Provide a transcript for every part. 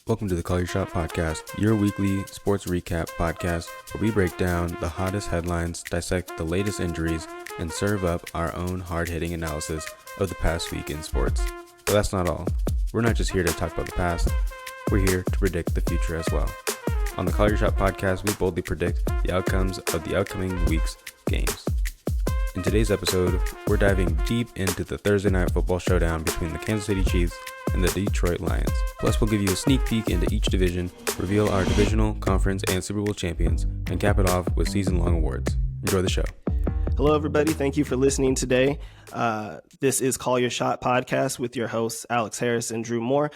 Welcome to the Call Your Shot podcast, your weekly sports recap podcast where we break down the hottest headlines, dissect the latest injuries, and serve up our own hard-hitting analysis of the past week in sports. But that's not all. We're not just here to talk about the past, we're here to predict the future as well. On the Call Your Shot podcast, we boldly predict the outcomes of the upcoming week's games. In today's episode, we're diving deep into the Thursday night football showdown between the Kansas City Chiefs and the Detroit Lions. Plus, we'll give you a sneak peek into each division, reveal our divisional, conference, and Super Bowl champions, and cap it off with season-long awards. Enjoy the show. Hello, everybody. Thank you for listening today. This is Call Your Shot podcast with your hosts, Alix Harris and Drew Moore.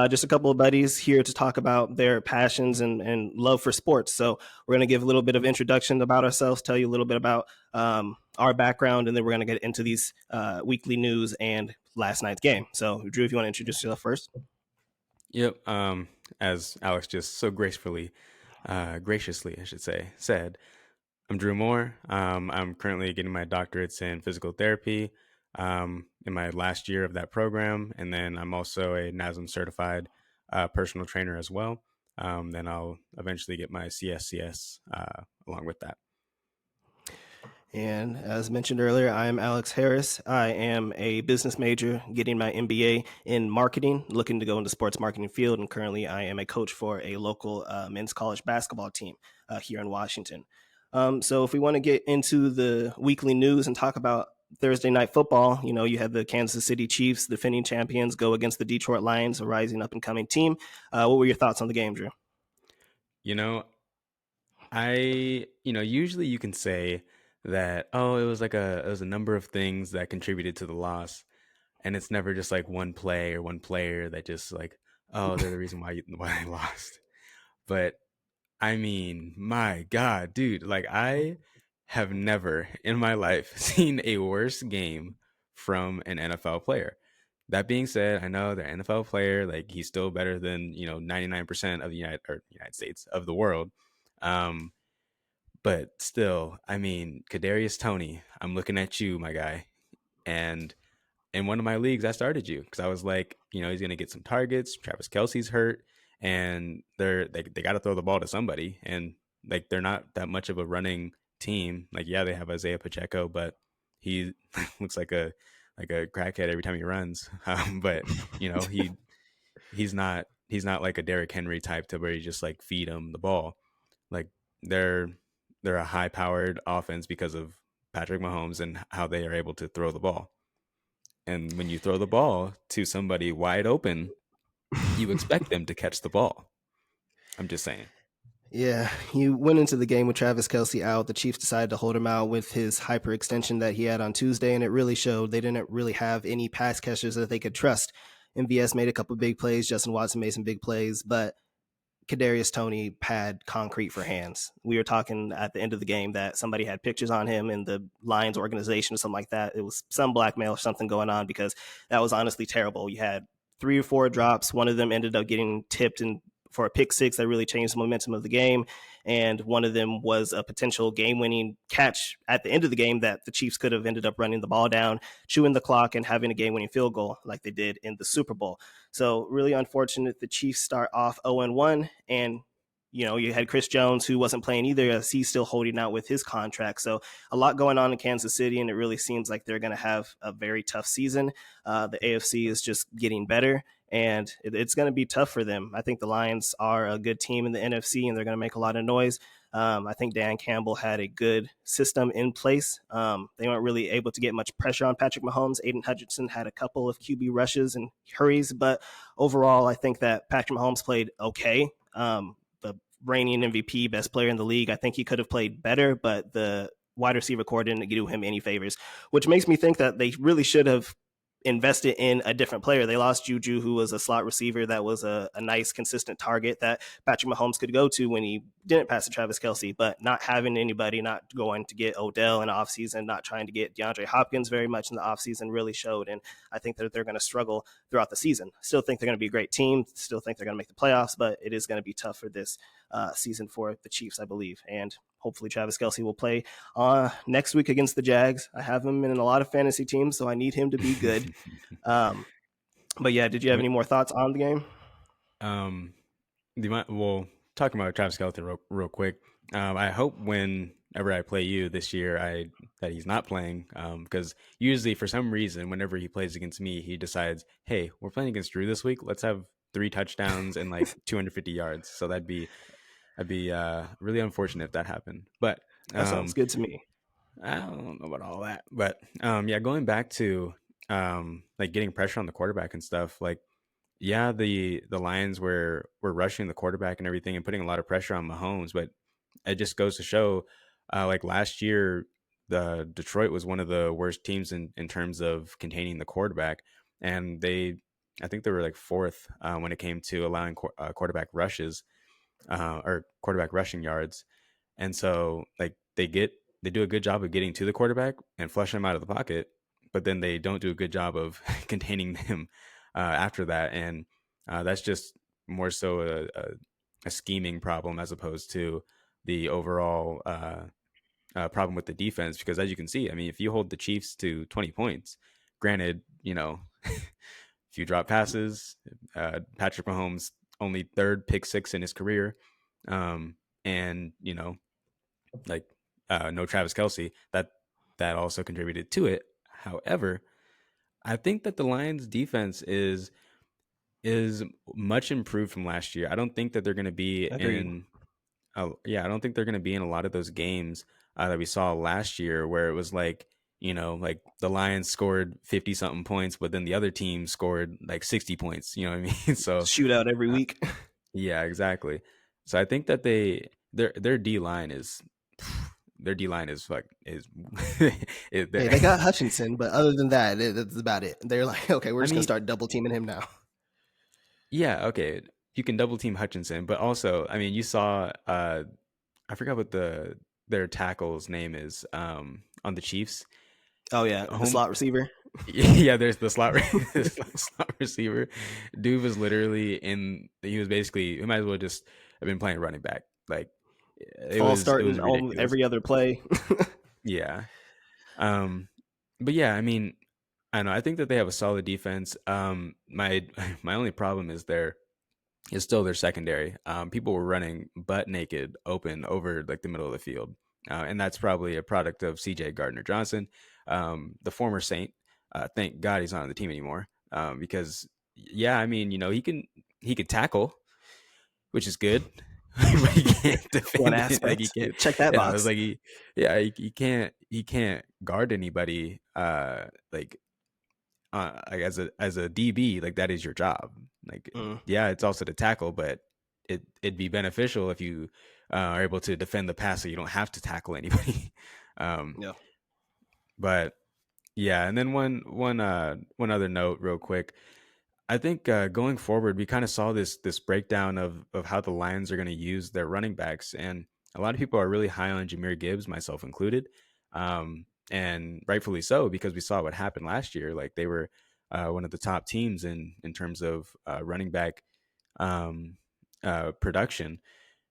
Just a couple of buddies here to talk about their passions and love for sports. So we're going to give a little bit of introduction about ourselves, tell you a little bit about our background, and then we're going to get into these weekly news and last night's game. So, Drew, if you want to introduce yourself first. Yep. As Alex just so graciously, I should say, said, I'm Drew Moore. I'm currently getting my doctorates in physical therapy in my last year of that program. And then I'm also a NASM certified personal trainer as well. Then I'll eventually get my CSCS along with that. And as mentioned earlier, I'm Alix Harris. I am a business major getting my MBA in marketing, looking to go into sports marketing field. And currently I am a coach for a local men's college basketball team here in Washington. So if we want to get into the weekly news and talk about Thursday night football, you know, you had the Kansas City Chiefs, defending champions, go against the Detroit Lions, a rising up and coming team. What were your thoughts on the game, Drew? Usually you can say that, it was a number of things that contributed to the loss. And it's never just like one play or one player that just like, they're the reason why they lost. But I mean, my God, dude, like I have never in my life seen a worse game from an NFL player. That being said, I know the NFL player, like he's still better than, 99% of the United States of the world. But still, I mean, Kadarius Toney, I'm looking at you, my guy. And in one of my leagues, I started you because I was like, he's going to get some targets. Travis Kelce's hurt, and they got to throw the ball to somebody. And like they're not that much of a running team. Like, yeah, they have Isaiah Pacheco, but he looks like a crackhead every time he runs. But he's not like a Derrick Henry type to where you just like feed him the ball. Like they're a high-powered offense because of Patrick Mahomes and how they are able to throw the ball. And when you throw the ball to somebody wide open, you expect them to catch the ball. I'm just saying. Yeah, he went into the game with Travis Kelce out. The Chiefs decided to hold him out with his hyperextension that he had on Tuesday, and it really showed. They didn't really have any pass catchers that they could trust. MVS made a couple big plays. Justin Watson made some big plays, but Kadarius Toney had concrete for hands. We were talking at the end of the game that somebody had pictures on him in the Lions organization or something like that. It was some blackmail or something going on because that was honestly terrible. You had 3 or 4 drops. One of them ended up getting tipped and for a pick six that really changed the momentum of the game. And one of them was a potential game-winning catch at the end of the game that the Chiefs could have ended up running the ball down, chewing the clock, and having a game-winning field goal like they did in the Super Bowl. So really unfortunate. The Chiefs start off 0-1, and you had Chris Jones, who wasn't playing either, as he's still holding out with his contract. So a lot going on in Kansas City, and it really seems like they're going to have a very tough season. The AFC is just getting better, and it's going to be tough for them. I think the Lions are a good team in the NFC, and they're going to make a lot of noise. I think Dan Campbell had a good system in place. They weren't really able to get much pressure on Patrick Mahomes. Aiden Hutchinson had a couple of QB rushes and hurries, but overall, I think that Patrick Mahomes played okay. The reigning MVP, best player in the league, I think he could have played better, but the wide receiver core didn't do him any favors, which makes me think that they really should have invested in a different player. They lost Juju, who was a slot receiver that was a nice, consistent target that Patrick Mahomes could go to when he didn't pass to Travis Kelce, but not having anybody, not going to get Odell in the offseason, not trying to get DeAndre Hopkins very much in the offseason really showed. And I think that they're going to struggle throughout the season. Still think they're going to be a great team. Still think they're going to make the playoffs, but it is going to be tough for this season for the Chiefs, I believe. And hopefully Travis Kelce will play next week against the Jags. I have him in a lot of fantasy teams, so I need him to be good. But yeah, did you have any more thoughts on the game? Well, talking about Travis Kelce real quick. I hope whenever I play you this year, I that he's not playing. Because usually for some reason, whenever he plays against me, he decides, "Hey, we're playing against Drew this week. Let's have 3 touchdowns and like 250 yards." So that'd be really unfortunate if that happened. But That sounds um, good to me. I don't know about all that. But yeah, going back to like getting pressure on the quarterback and stuff, like yeah, the Lions were rushing the quarterback and everything and putting a lot of pressure on Mahomes, but it just goes to show, like last year, the Detroit was one of the worst teams in terms of containing the quarterback, and I think they were like fourth when it came to allowing quarterback rushes or quarterback rushing yards, and so like they do a good job of getting to the quarterback and flushing him out of the pocket, but then they don't do a good job of containing him after that, and that's just more so a scheming problem as opposed to the overall problem with the defense. Because as you can see, I mean, if you hold the Chiefs to 20 points, granted, few drop passes, Patrick Mahomes only third pick six in his career, and like no Travis Kelsey, that also contributed to it. However, I think that the Lions defense is much improved from last year. I don't think that they're going to be Agreed. in yeah, I don't think they're going to be in a lot of those games that we saw last year where it was like, like the Lions scored 50 something points, but then the other team scored like 60 points. You know what I mean? So, Shootout every uh, week. yeah, exactly. So I think that their D line is their D line is like is Hey, they got Hutchinson, but other than that, that's about it. They're like, okay, we're I just gonna mean, start double teaming him now. yeah, okay. You can double team Hutchinson, but also, I mean, you saw I forgot what their tackle's name is on the Chiefs. Oh yeah, the Home slot receiver. Yeah, there's the the slot receiver. Dude was literally he was basically he might as well just have been playing running back. Like False it starting was all ridiculous. every other play. Yeah. Um but yeah, I mean, I don't know. I think that they have a solid defense. My my only problem is still their secondary. People were running butt naked, open over like the middle of the field, and that's probably a product of C.J. Gardner Johnson, the former Saint. Thank God he's not on the team anymore. Because yeah, I mean, he could tackle, which is good, but he can't One defend it. Like he aspect. can't. Check that Yeah, I was box. like he can't guard anybody. Like as a DB, like that is your job. Like, Mm, yeah, it's also to tackle, but it'd be beneficial if you are able to defend the pass, so you don't have to tackle anybody. um, yeah, but yeah, and then one other note, real quick. I think going forward, we kind of saw this breakdown of how the Lions are going to use their running backs, and a lot of people are really high on Jameer Gibbs, myself included, and rightfully so because we saw what happened last year. Like they were one of the top teams in terms of running back um, production,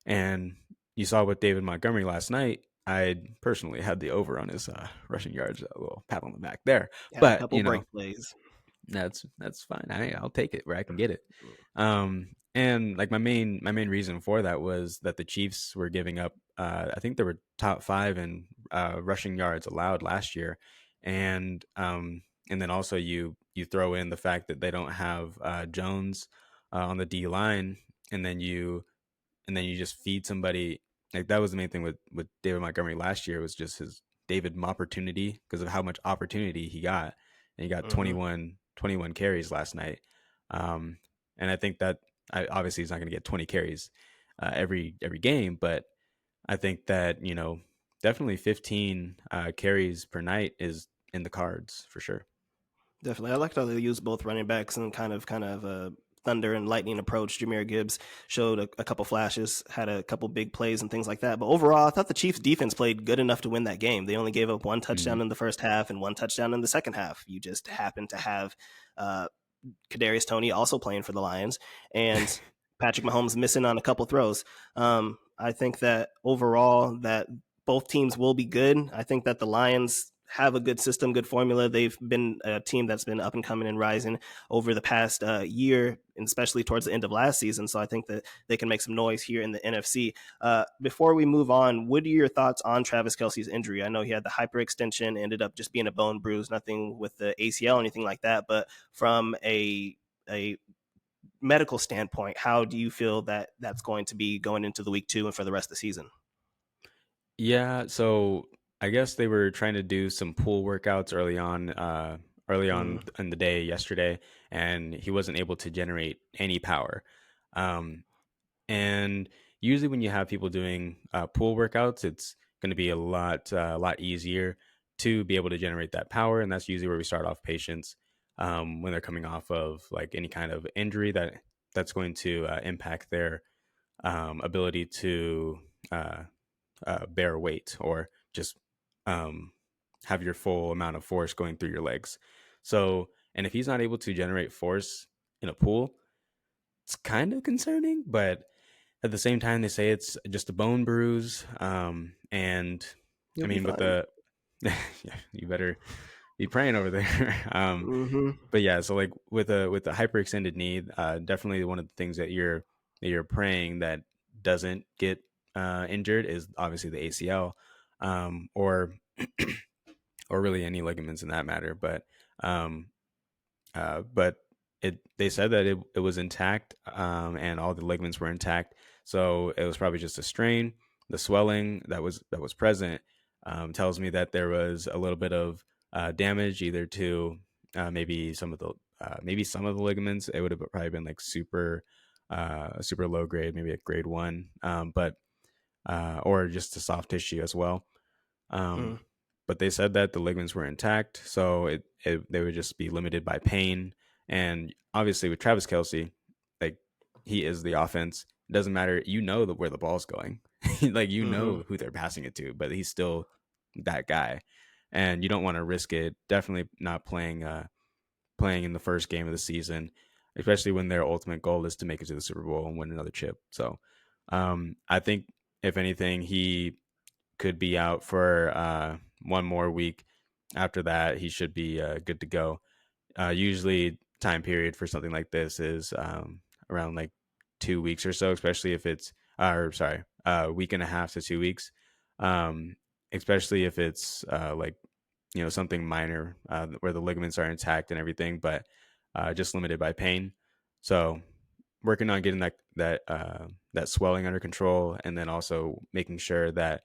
and you saw with David Montgomery last night. I personally had the over on his rushing yards, a little pat on the back there, had a but couple break plays. that's fine. I'll take it where I can get it. And like my main reason for that was that the Chiefs were giving up. I think they were top five in rushing yards allowed last year, and then also you throw in the fact that they don't have Jones on the D line, and then you just feed somebody. Like that was the main thing with David Montgomery last year was just his David opportunity because of how much opportunity he got, and he got Mm-hmm. 21 carries last night. Um, and I think that obviously he's not going to get 20 carries every game, but I think that definitely 15 carries per night is in the cards for sure. Definitely, I liked how they used both running backs and kind of a thunder and lightning approach. Jameer Gibbs showed a couple flashes, had a couple big plays and things like that. But overall, I thought the Chiefs' defense played good enough to win that game. They only gave up one Mm-hmm. touchdown in the first half and one touchdown in the second half. You just happen to have uh, Kadarius Toney also playing for the Lions and Patrick Mahomes missing on a couple throws. I think that overall that both teams will be good. I think that the Lions have a good system, good formula. They've been a team that's been up and coming and rising over the past year, and especially towards the end of last season. So I think that they can make some noise here in the NFC. Before we move on, what are your thoughts on Travis Kelce's injury? I know he had the hyperextension, ended up just being a bone bruise, nothing with the ACL or anything like that. But from a medical standpoint, how do you feel that that's going to be going into the week 2 and for the rest of the season? Yeah, so I guess they were trying to do some pool workouts early Mm, on in the day yesterday, and he wasn't able to generate any power. Um, and usually, when you have people doing pool workouts, it's going to be a lot easier to be able to generate that power, and that's usually where we start off patients when they're coming off of like any kind of injury that's going to impact their ability to uh, bear weight or just um, have your full amount of force going through your legs. So, and if he's not able to generate force in a pool, it's kind of concerning, but at the same time, they say it's just a bone bruise. And I you'll be mean, with fine. the, yeah, you better be praying over there. Mm-hmm. But yeah, so like with the hyperextended knee, definitely one of the things that you're praying that doesn't get injured is obviously the ACL, or or really any ligaments in that matter. Um, but it they said that it was intact, and all the ligaments were intact, so it was probably just a strain. The swelling that was present tells me that there was a little bit of damage, either to maybe some of the ligaments. It would have probably been like super low grade, maybe a grade one, but or just the soft tissue as well. Mm, Um, but they said that the ligaments were intact, so they would just be limited by pain. And obviously, with Travis Kelsey, like he is the offense. It doesn't matter, where the ball's going, like mm-hmm. who they're passing it to, but he's still that guy, and you don't want to risk it. Definitely not playing in the first game of the season, especially when their ultimate goal is to make it to the Super Bowl and win another chip. So, I think if anything, he could be out for one more week. After that, he should be good to go. Usually, time period for something like this is around like 2 weeks or so, especially if it's, or sorry, a week and a half to 2 weeks. Um, Especially if it's like something minor where the ligaments are intact and everything, but just limited by pain. So working on getting that swelling under control, and then also making sure that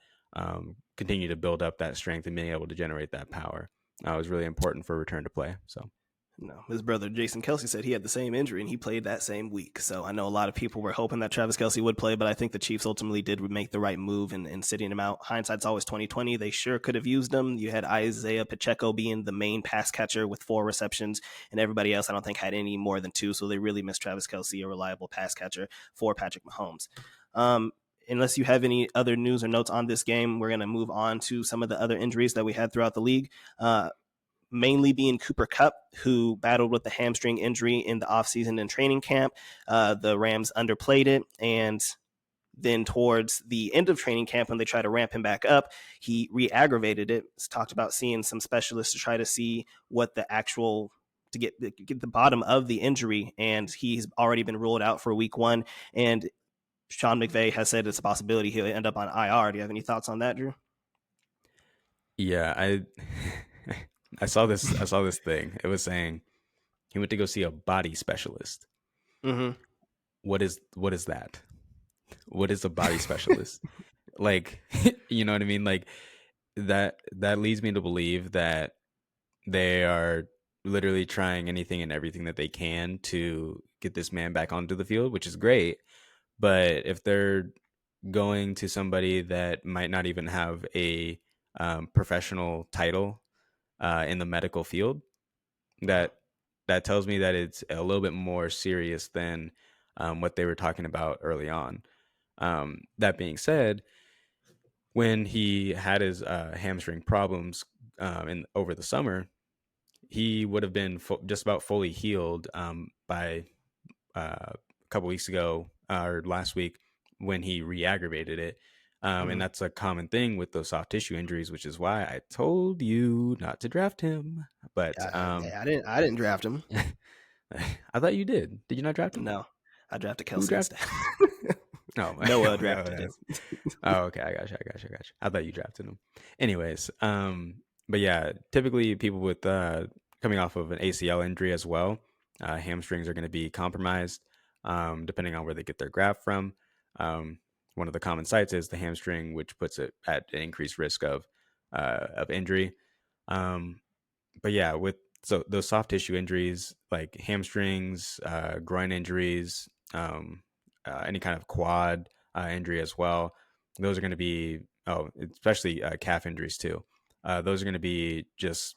continue to build up that strength and being able to generate that power was really important for return to play. So No, his brother Jason Kelsey said he had the same injury and he played that same week. So I know a lot of people were hoping that Travis Kelsey would play, but I think the Chiefs ultimately did make the right move in sitting him out. Hindsight's always 2020. They sure could have used him. You had Isaiah Pacheco being the main pass catcher with 4 receptions, and everybody else I don't think had any more than 2. So they really missed Travis Kelsey, a reliable pass catcher for Patrick Mahomes. Unless you have any other news or notes on this game, we're going to move on to some of the other injuries that we had throughout the league. Mainly being Cooper Kupp, who battled with the hamstring injury in the offseason and training camp. The Rams underplayed it, and then towards the end of training camp, when they try to ramp him back up, he re-aggravated it. It's talked about seeing some specialists to try to see what the actual to get the bottom of the injury, and he's already been ruled out for week 1. And Sean McVay has said it's a possibility he'll end up on IR. Do you have any thoughts on that, Drew? yeah, I I saw this thing. It was saying he went to go see a body specialist. Mm-hmm. What is that? What is a body specialist? Like, you know what I mean? Like that leads me to believe that they are literally trying anything and everything that they can to get this man back onto the field, which is great. But if they're going to somebody that might not even have a professional title in the medical field, that that tells me that it's a little bit more serious than what they were talking about early on. That being said, when he had his hamstring problems in over the summer, he would have been just about fully healed by a couple weeks ago or last week when he re-aggravated it. And Mhm. that's a common thing with those soft tissue injuries, which is why I told you not to draft him. But I didn't draft him. I thought you did. Did you not draft him? No, I drafted Who Kelsey draft? instead. Oh my, Noah oh, drafted him. that's oh okay. I got you. I thought you drafted him. Anyways, but yeah, typically people with coming off of an ACL injury as well, hamstrings are going to be compromised, depending on where they get their graft from. Um, one of the common sites is the hamstring, which puts it at an increased risk of injury. Um, but yeah, with so those soft tissue injuries like hamstrings, groin injuries, any kind of quad injury as well, those are going to be especially calf injuries too. Those are going to be just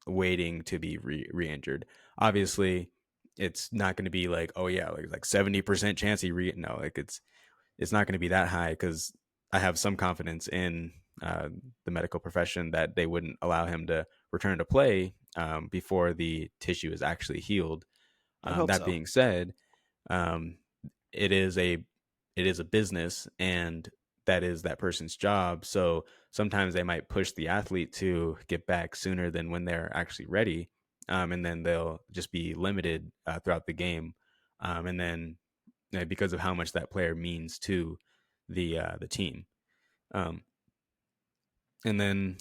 waiting to be re-injured. Obviously, it's not going to be like, oh yeah, like 70% chance he no, like it's not going to be that high because I have some confidence in the medical profession that they wouldn't allow him to return to play before the tissue is actually healed. I'd hope That so. being said, um, it is a business, and that is that person's job. So sometimes they might push the athlete to get back sooner than when they're actually ready, and then they'll just be limited throughout the game, and then because of how much that player means to the team. Um, and then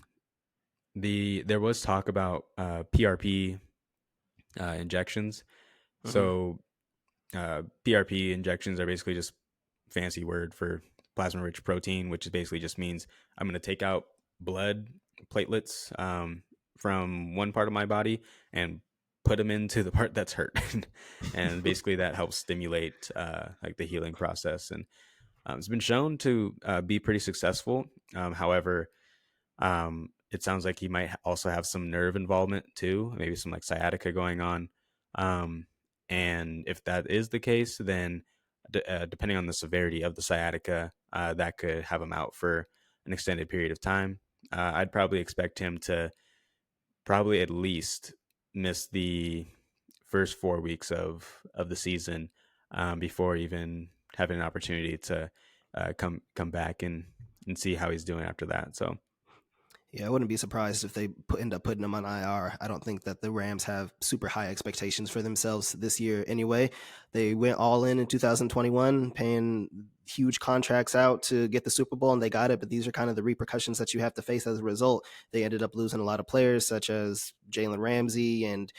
there was talk about PRP injections. Hmm. So PRP injections are basically just fancy word for plasma rich protein, which basically just means I'm going to take out blood platelets from one part of my body and put them into the part that's hurt, and basically that helps stimulate like the healing process. And it's been shown to be pretty successful. However, it sounds like he might also have some nerve involvement too, maybe some like sciatica going on. Um, and if that is the case, then depending on the severity of the sciatica, that could have him out for an extended period of time. I'd probably expect him to probably at least miss the first 4 weeks of the season before even having an opportunity to come back and see how he's doing after that. So Yeah, I wouldn't be surprised if they end up putting him on IR. I don't think that the Rams have super high expectations for themselves this year anyway. They went all in 2021, paying huge contracts out to get the Super Bowl, and they got it. But these are kind of the repercussions that you have to face as a result. They ended up losing a lot of players, such as Jalen Ramsey and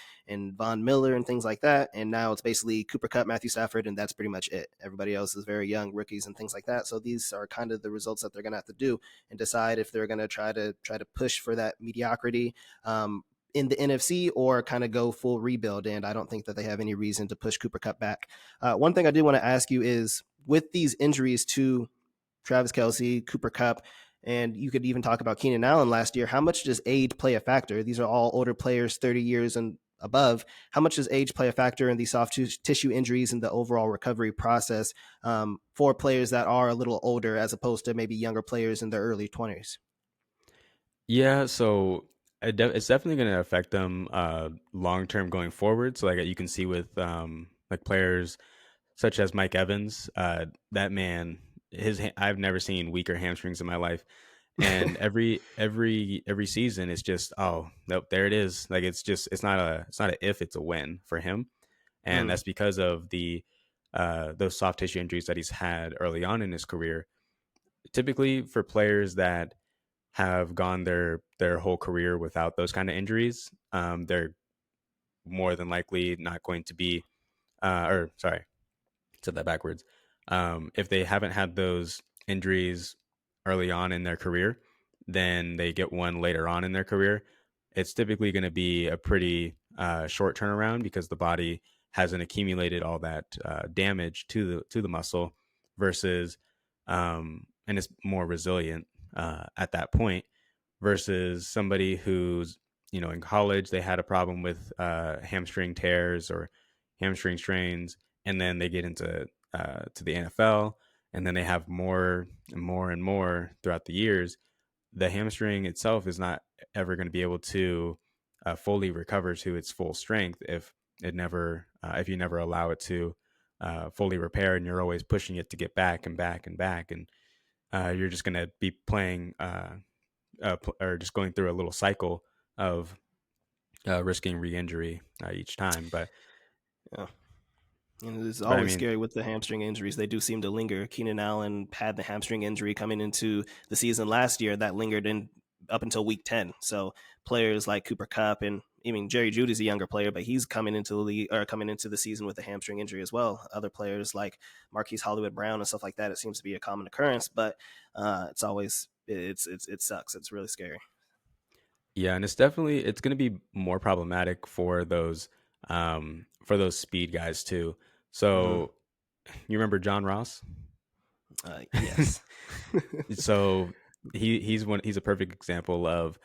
Von Miller and things like that. And now it's basically Cooper Kupp, Matthew Stafford, and that's pretty much it. Everybody else is very young rookies and things like that. So these are kind of the results that they're going to have to do and decide if they're going to try to push for that mediocrity in the NFC or kind of go full rebuild. And I don't think that they have any reason to push Cooper Kupp back. One thing I do want to ask you is with these injuries to Travis Kelsey, Cooper Kupp, and you could even talk about Keenan Allen last year. How much does age play a factor? These are all older players, 30 years and above. How much does age play a factor in these soft tissue injuries and the overall recovery process for players that are a little older as opposed to maybe younger players in their early 20s? yeah, so it's definitely going to affect them long term going forward. So like you can see with like players such as Mike Evans, that man, I've never seen weaker hamstrings in my life. And every season it's just, oh nope, there it is. Like it's not a if, it's a when for him. And Mm, that's because of the those soft tissue injuries that he's had early on in his career. Typically for players that have gone their whole career without those kind of injuries, they're more than likely not going to be or sorry, said that backwards. If they haven't had those injuries early on in their career, then they get one later on in their career. It's typically going to be a pretty short turnaround because the body hasn't accumulated all that damage to the muscle versus and it's more resilient at that point versus somebody who's in college they had a problem with hamstring tears or hamstring strains, and then they get into to the NFL, and then they have more and more and more throughout the years. The hamstring itself is not ever going to be able to fully recover to its full strength if you never allow it to fully repair, and you're always pushing it to get back and back and back. And you're just going to be playing or just going through a little cycle of risking re-injury each time. Yeah. And it's But I always mean, scary with the hamstring injuries. They do seem to linger. Keenan Allen had the hamstring injury coming into the season last year that lingered in up until week 10. So players like Cooper Kupp and I mean Jerry Judy's a younger player, but he's coming into the league or coming into the season with a hamstring injury as well. Other players like Marquise Hollywood Brown and stuff like that, it seems to be a common occurrence, but it's always it sucks. It's really scary. yeah, and it's going to be more problematic for those speed guys too. Mm-hmm. So you remember John Ross? Yes. So he's a perfect example of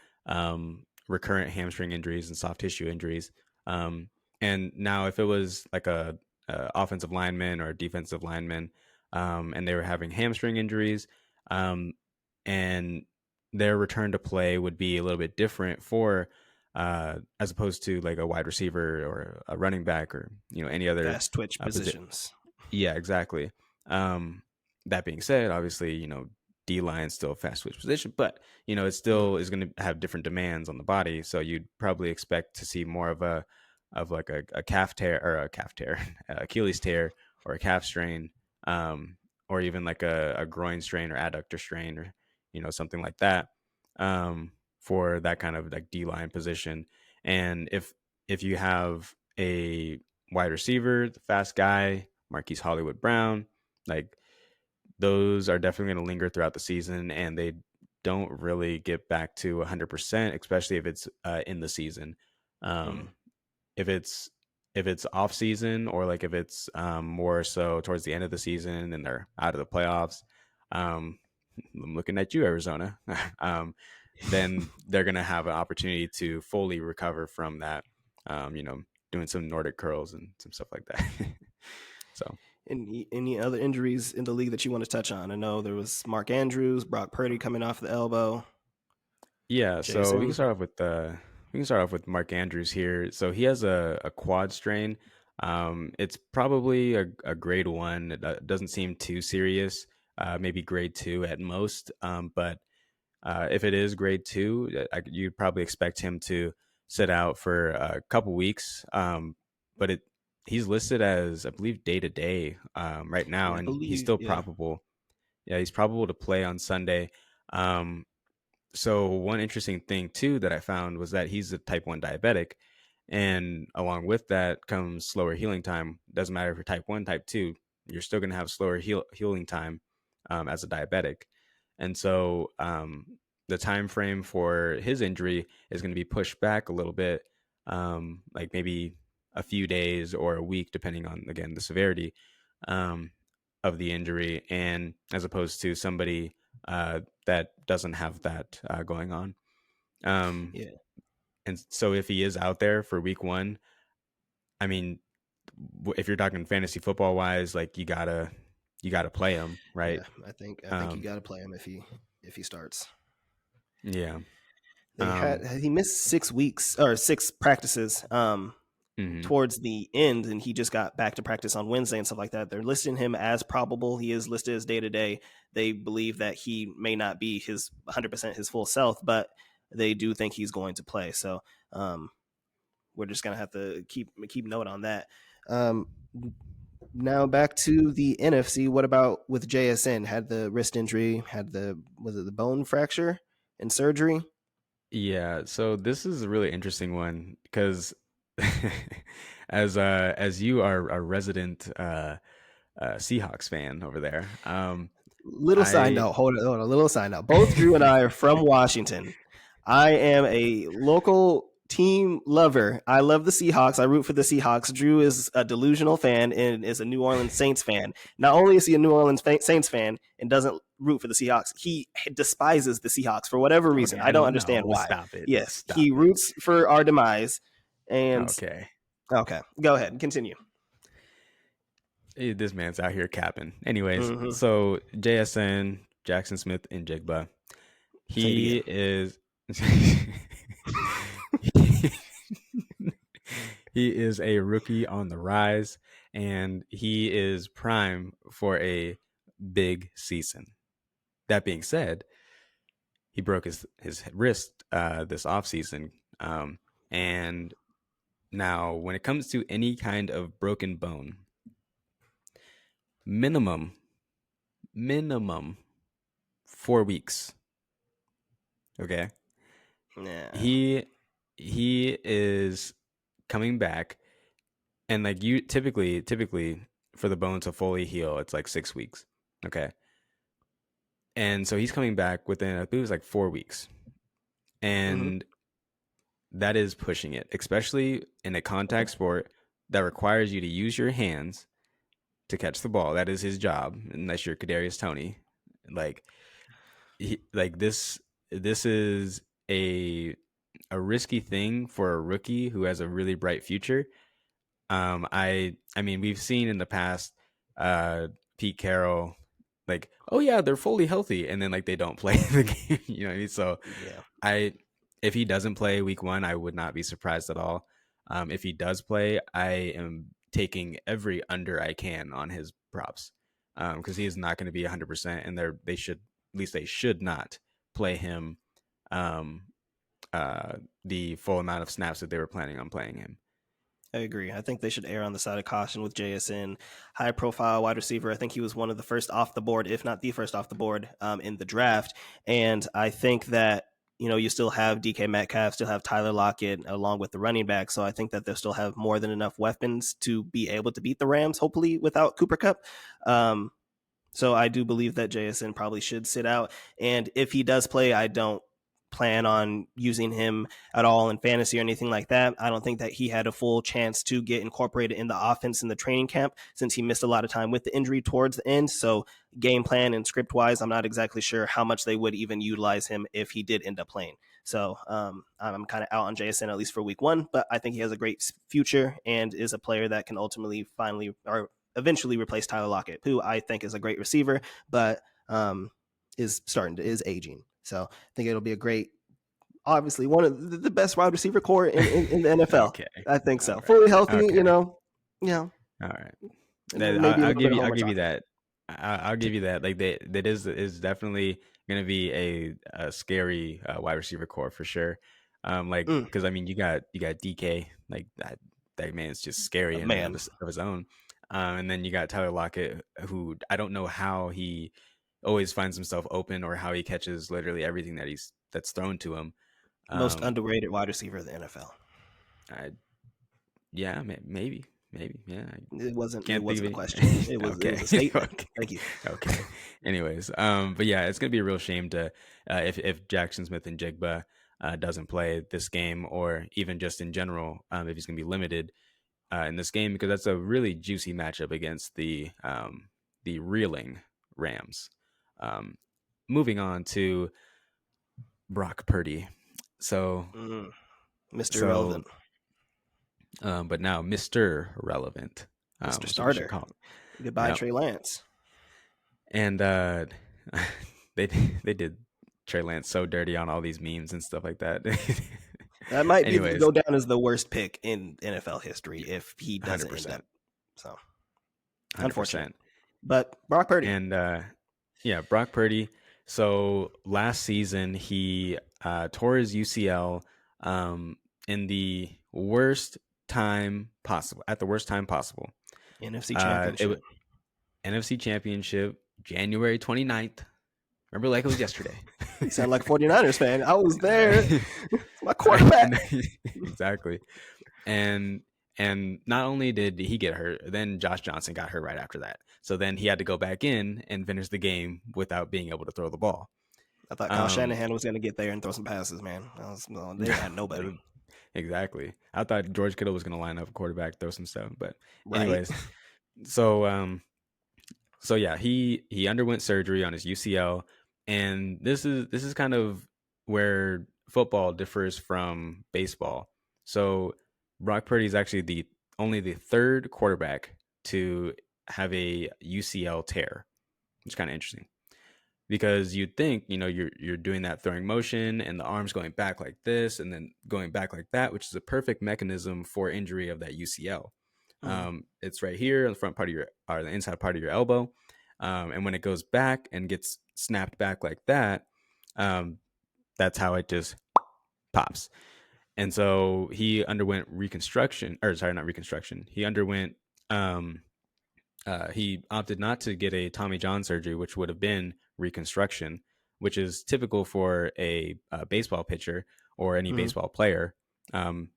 recurrent hamstring injuries and soft tissue injuries. Um, and now, if it was like a offensive lineman or a defensive lineman, and they were having hamstring injuries, um, and their return to play would be a little bit different for as opposed to like a wide receiver or a running back or any other Fast twitch position. positions. Yeah, exactly. Um, that being said, obviously, D line still a fast switch position, but it Mm. still is going to have different demands on the body. So you'd probably expect to see more of like a calf tear or a calf tear, Achilles tear or a calf strain, or even like a groin strain or adductor strain or something like that, for that kind of like D line position. And if you have a wide receiver, the fast guy, Marquise Hollywood Brown, like those are definitely going to linger throughout the season, and they don't really get back to 100%, especially if it's in the season. Mm. Um, if it's off season, or like if it's more so towards the end of the season and they're out of the playoffs, um, I'm looking at you, Arizona. Then they're going to have an opportunity to fully recover from that. Um, you know, doing some Nordic curls and some stuff like that. So Any other injuries in the league that you want to touch on? I know there was Mark Andrews, Brock Purdy coming off the elbow, yeah, so Jason. we can start off with Mark Andrews here. So he has a quad strain. It's probably a grade one. It doesn't seem too serious. Maybe grade two at most. But if it is grade two, you'd probably expect him to sit out for a couple weeks. But he's listed as, I believe, day to day right now, Yeah, I and he's believe. still Yeah, probable. Yeah, he's probable to play on Sunday. Um, so one interesting thing too that I found was that he's a type 1 diabetic, and along with that comes slower healing time. Doesn't matter if you're type 1, type 2, you're still going to have slower healing time as a diabetic. And so the time frame for his injury is going to be pushed back a little bit, like maybe a few days or a week, depending on, again, the severity um, of the injury, and as opposed to somebody that doesn't have that going on. Um, yeah, and so if he is out there for week one, I mean, if you're talking fantasy football wise, like you gotta play him, right? yeah. I think you Um, got to play him if he starts. yeah. They had Um, he missed 6 weeks or 6 practices mhm. towards the end, and he just got back to practice on Wednesday and stuff like that. They're listing him as probable. He is listed as day to day. They believe that he may not be his 100% his full self, but they do think he's going to play. So um, we're just gonna have to keep note on that. Um, Now back to the NFC. What about with JSN? Had the wrist injury, had the was it the bone fracture and surgery? Yeah, so this is a really interesting one because as you are a resident Seahawks fan over there, Little side I note, hold on, little side note. Both Drew and I are from Washington. I am a local team lover. I love the Seahawks. I root for the Seahawks. Drew is a delusional fan and is a New Orleans Saints fan. Not only is he a New Orleans Saints fan and doesn't root for the Seahawks, he despises the Seahawks for whatever reason. okay, I I don't know. understand No, why. stop it, Yes, he stop it. roots for our demise. And Okay, okay, go ahead, continue. this man's out here capping. Anyways, Mm-hmm. so JSN Jackson Smith and Jigba, Say it he again. is he is a rookie on the rise, and he is prime for a big season. that being said, he broke his wrist this offseason. And now, when it comes to any kind of broken bone, minimum, minimum 4 weeks. Okay. Yeah. He is coming back, and like you typically for the bone to fully heal, it's like 6 weeks. Okay. And so he's coming back within, I believe it was like 4 weeks. Hmm. And that is pushing it, especially in a contact sport that requires you to use your hands to catch the ball. That is his job, unless you're Kadarius Toney. Like like this is a risky thing for a rookie who has a really bright future. I mean, we've seen in the past, Pete Carroll, like, oh yeah, they're fully healthy, and then like they don't play the game. You know what I mean? So Yeah. I if he doesn't play week one, I would not be surprised at all. If he does play, I am taking every under I can on his props, because he is not going to be 100%, and they should, at least they should not play him um, the full amount of snaps that they were planning on playing him. I agree. I think they should err on the side of caution with JSN. High profile wide receiver. I think he was one of the first off the board, if not the first off the board, in the draft. And I think that, you still have DK Metcalf, still have Tyler Lockett along with the running back. So I think that they'll still have more than enough weapons to be able to beat the Rams, hopefully without Cooper Kupp. So I do believe that JSN probably should sit out. And if he does play, I don't plan on using him at all in fantasy or anything like that. I don't think that he had a full chance to get incorporated in the offense in the training camp since he missed a lot of time with the injury towards the end. So game plan and script wise, I'm not exactly sure how much they would even utilize him if he did end up playing. So I'm kind of out on JSN at least for week one, but I think he has a great future and is a player that can ultimately finally or eventually replace Tyler Lockett, who I think is a great receiver, but is aging. So I think it'll be a great, obviously one of the best wide receiver core in the NFL. Okay. I think All so. Fully right. healthy, Okay. yeah, All right. and then maybe a little bit of I'll Homer give you chocolate. that. I'll give you that. Like that is definitely going to be a scary wide receiver core for sure. Like, Mm, because I mean, you got DK, like that man is just scary in and man, of his own. And then you got Tyler Lockett, who I don't know how he always finds himself open, or how he catches literally everything that's thrown to him. most Um, underrated wide receiver in the NFL. I, yeah, maybe, yeah. I It wasn't. It can't think of wasn't a any. question. It was Okay, a statement. okay, Thank you. okay. Anyways, but yeah, it's gonna be a real shame to if Jackson Smith and Jigba doesn't play this game, or even just in general, if he's gonna be limited in this game, because that's a really juicy matchup against the reeling Rams. Um, moving on to Brock Purdy. So Mm, Mr. so Irrelevant, but now Mr. Relevant. Mr. That's what we should Starter. call it. Goodbye, Yep. Trey Lance. And they they did Trey Lance so dirty on all these memes and stuff like that. That might be Anyways, go down as the worst pick in NFL history if he hundred doesn't end up. percent, So 100%. unfortunate. But Brock Purdy, And yeah, Brock Purdy. So last season he tore his UCL in the worst time possible, at the worst time possible. NFC It Championship. was NFC Championship, January 29th. Remember, like it was yesterday. You sound like a 49ers fan. I was there. It's my quarterback. Exactly. And not only did he get hurt, then Josh Johnson got hurt right after that. So then he had to go back in and finish the game without being able to throw the ball. I thought Kyle Um, Shanahan was going to get there and throw some passes, man. They had nobody. exactly. I thought George Kittle was going to line up a quarterback, throw some stuff. But Right. anyways, so so yeah, he underwent surgery on his UCL, and this is kind of where football differs from baseball. So Brock Purdy is actually the third quarterback to have a UCL tear, which is kind of interesting, because you'd think, you're doing that throwing motion and the arms going back like this and then going back like that, which is a perfect mechanism for injury of that UCL. Mm. It's right here on the front part of your, or the inside part of your elbow. And when it goes back and gets snapped back like that, um, that's how it just pops. And so he underwent reconstruction, or sorry, not reconstruction. He underwent he opted not to get a Tommy John surgery, which would have been reconstruction, which is typical for a baseball pitcher or any Mm, baseball player. Shohei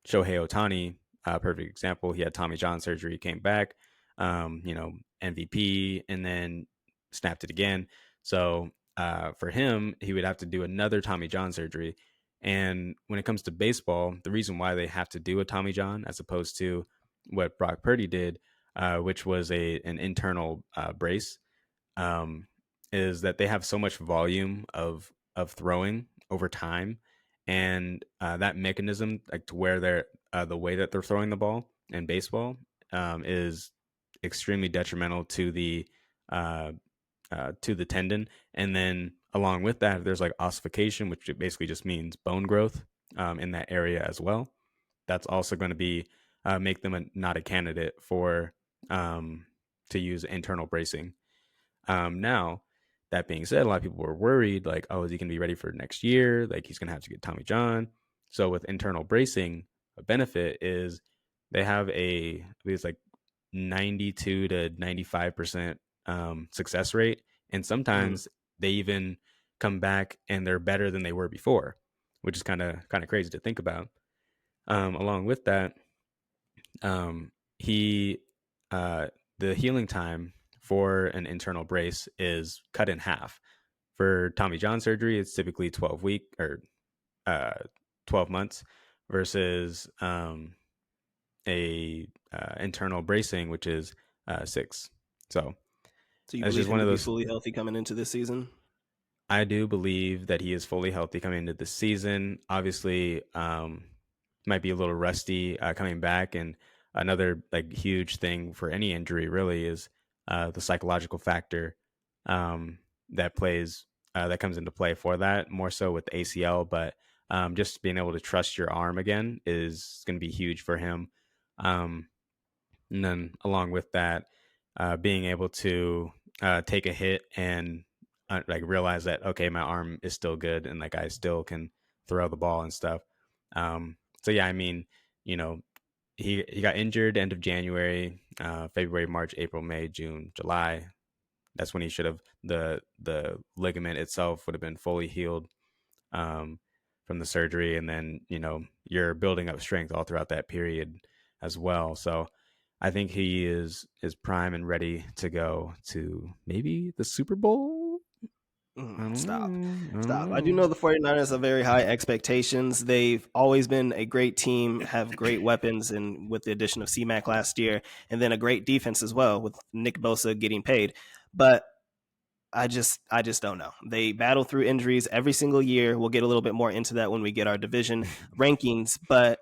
Otani, perfect example. He had Tommy John surgery, came back, MVP, and then snapped it again. So for him, he would have to do another Tommy John surgery. And when it comes to baseball, the reason why they have to do a Tommy John as opposed to what Brock Purdy did, which was an internal brace, um, is that they have so much volume of throwing over time, and that mechanism, like to where they're the way that they're throwing the ball in baseball, is extremely detrimental uh, to the tendon, and then along with that, there's like ossification, which basically just means bone growth in that area as well. That's also going to be make them not a candidate for um, to use internal bracing. Now, that being said, a lot of people were worried, like, oh, is he going to be ready for next year? Like, he's going to have to get Tommy John. So, with internal bracing, a benefit is they have I believe it's like 92 to 95% success rate. And mm. sometimes they even come back and they're better than they were before, which is kind of crazy to think about. Along with that, he the healing time for an internal brace is cut in half. For Tommy John surgery, it's typically uh, 12 months versus a internal bracing, which is 6. So So you it's believe just him one to of be those. fully healthy coming into this season? I do believe that he is fully healthy coming into this season. Obviously, might be a little rusty coming back, and another like huge thing for any injury really is the psychological factor um, that comes into play for that more so with the ACL, but just being able to trust your arm again is going to be huge for him. Um, and then along with that, being able to take a hit and like realize that okay, my arm is still good and like I still can throw the ball and stuff. So yeah, I mean, you know, he got injured end of January, February, March, April, May, June, July. That's when he should have the ligament itself would have been fully healed um, from the surgery, and then you're building up strength all throughout that period as well. So I think he is prime and ready to go to maybe the Super Bowl. I don't Stop. know. I don't Stop. I do know. know the 49ers have very high expectations. They've always been a great team, have great weapons, and with the addition of C-Mac last year, and then a great defense as well with Nick Bosa getting paid. But I just don't know. They battle through injuries every single year. We'll get a little bit more into that when we get our division rankings, but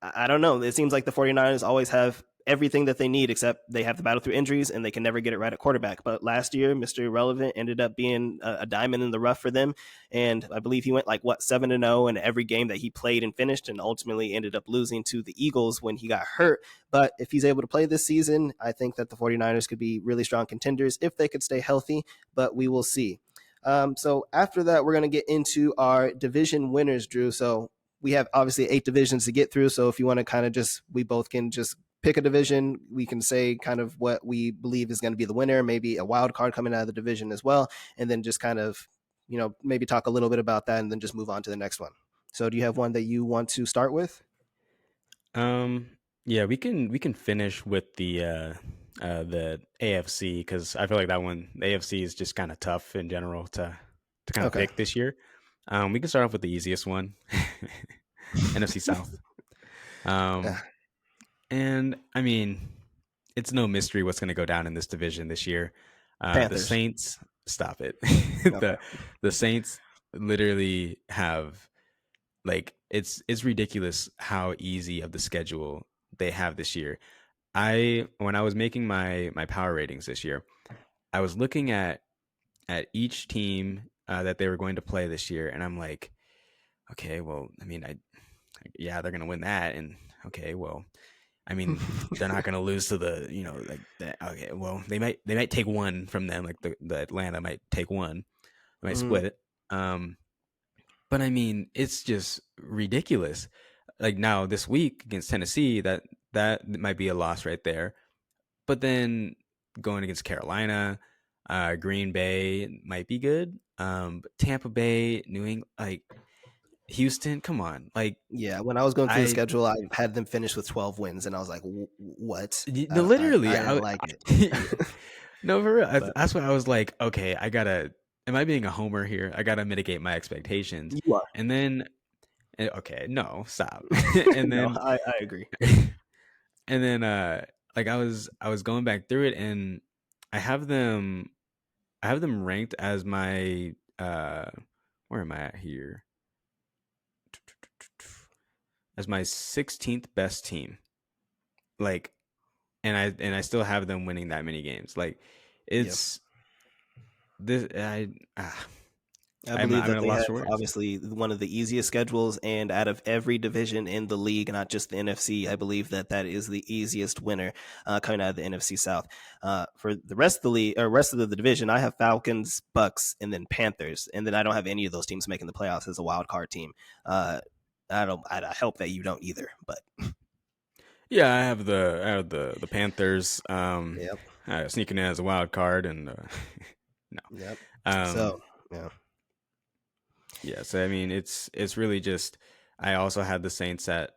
I don't know. It seems like the 49ers always have everything that they need, except they have to battle through injuries and they can never get it right at quarterback. But last year, Mr. Irrelevant ended up being a diamond in the rough for them. And I believe he went like, what, 7-0 in every game that he played and finished, and ultimately ended up losing to the Eagles when he got hurt. But if he's able to play this season, I think that the 49ers could be really strong contenders if they could stay healthy, but we will see. So after that, we're going to get into our division winners, Drew. So we have obviously 8 divisions to get through. So if you want to kind of we both can just pick a division. We can say kind of what we believe is going to be the winner, maybe a wild card coming out of the division as well. And then just kind of, maybe talk a little bit about that and then just move on to the next one. So do you have one that you want to start with? Um, yeah, we can finish with the AFC because I feel like that one the AFC is just kind of tough in general to kind of Okay. pick this year. We can start off with the easiest one, NFC South. Um, and I mean, it's no mystery what's going to go down in this division this year. The Panthers. Saints, stop it. Okay. The Saints literally have like it's ridiculous how easy of the schedule they have this year. I When I was making my power ratings this year, I was looking at each team that they were going to play this year, and I'm like, okay, well, I mean, yeah, they're going to win that, and okay, well, I mean, they're not going to lose to the, like that. Okay, well, they might take one from them, like the Atlanta might take one, they might Mhm. split it. Um, but I mean, it's just ridiculous. Like now this week against Tennessee, that might be a loss right there. But then going against Carolina, Green Bay might be good. But Tampa Bay, New England, like Houston, come on, like Yeah, when I was going through the I schedule, I had them finish with 12 wins, and I was like, "What?" no, literally, I didn't like it. no, for real. But That's why I was like, okay, I gotta. Am I being a homer here? I gotta mitigate my expectations, you are. and then okay, no, stop, and No, then I agree. and then like I was going back through it, and I have them I have them ranked as my where am I at here? As my 16th best team. Like and I still have them winning that many games. Like Yep. it's this I ah, I I'm believe I'm that at a they loss have for words. obviously one of the easiest schedules, and out of every division in the league, not just the NFC, I believe that that is the easiest winner coming out of the NFC South. For the rest of the league or rest of the division, I have Falcons, Bucks, and then Panthers, and then I don't have any of those teams making the playoffs as a wild card team. Uh, I don't. I hope that you don't either, but Yeah, I have the Panthers yep, sneaking in as a wild card and no. yep. So Um yeah, yeah, so I mean it's really just I also had the Saints at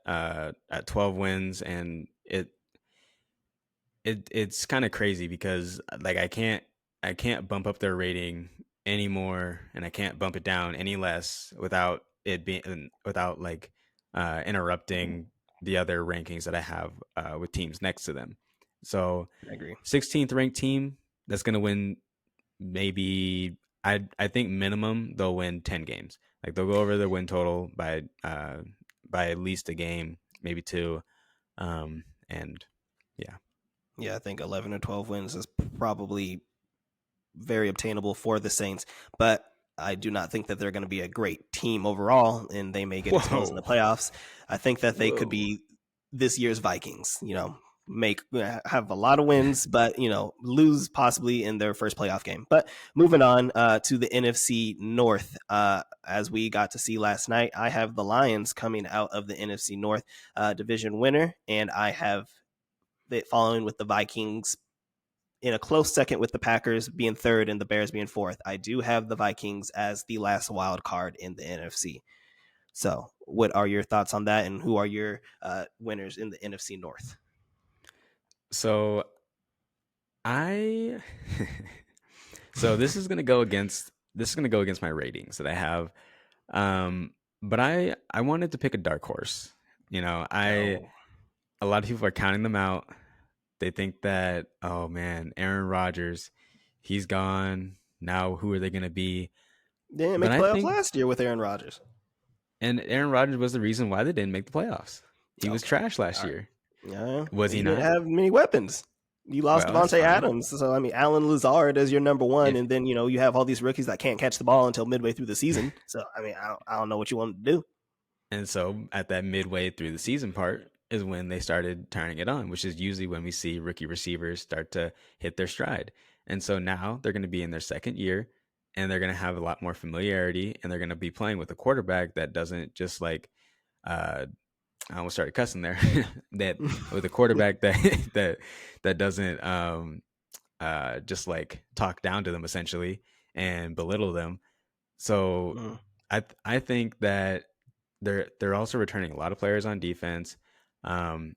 12 wins, and it's kind of crazy because like I can't bump up their rating anymore, and I can't bump it down any less without it being without like interrupting the other rankings that I have with teams next to them. So I agree. 16th ranked team that's going to win, maybe I think minimum they'll win 10 games. Like they'll go over their win total by at least a game, maybe two. And yeah. Yeah, I think 11 or 12 wins is probably very obtainable for the Saints, but I do not think that they're going to be a great team overall, and they may get exposed in the Whoa. playoffs. I think that they could Whoa. be this year's Vikings. Make have a lot of wins, but lose possibly in their first playoff game. But moving on to the NFC North, as we got to see last night, I have the Lions coming out of the NFC North division winner, and I have it following with the Vikings in a close second with the Packers being third and the Bears being fourth. I do have the Vikings as the last wild card in the NFC. So, what are your thoughts on that, and who are your winners in the NFC North? So I so this is gonna go against my ratings that I have. But I wanted to pick a dark horse. I Oh, A lot of people are counting them out. They think that, oh man, Aaron Rodgers, he's gone. Now who are they gonna be? they didn't But make the I playoffs think last year with Aaron Rodgers. and Aaron Rodgers was the reason why they didn't make the playoffs. He was Okay, trash last all right. year. Yeah, Was he he didn't not? have many weapons. You lost Well, that's Devontae fine. Adams, so I mean, Alan Lazard as your number one, If and then you have all these rookies that can't catch the ball until midway through the season. So I mean, I don't know what you want to do. And so at that midway through the season part is when they started turning it on, which is usually when we see rookie receivers start to hit their stride. And so now they're going to be in their second year, and they're going to have a lot more familiarity, and they're going to be playing with a quarterback that doesn't just like uh I almost started cussing there. That with a quarterback that that doesn't just like talk down to them essentially and belittle them. So Mm, I think that they're also returning a lot of players on defense, um,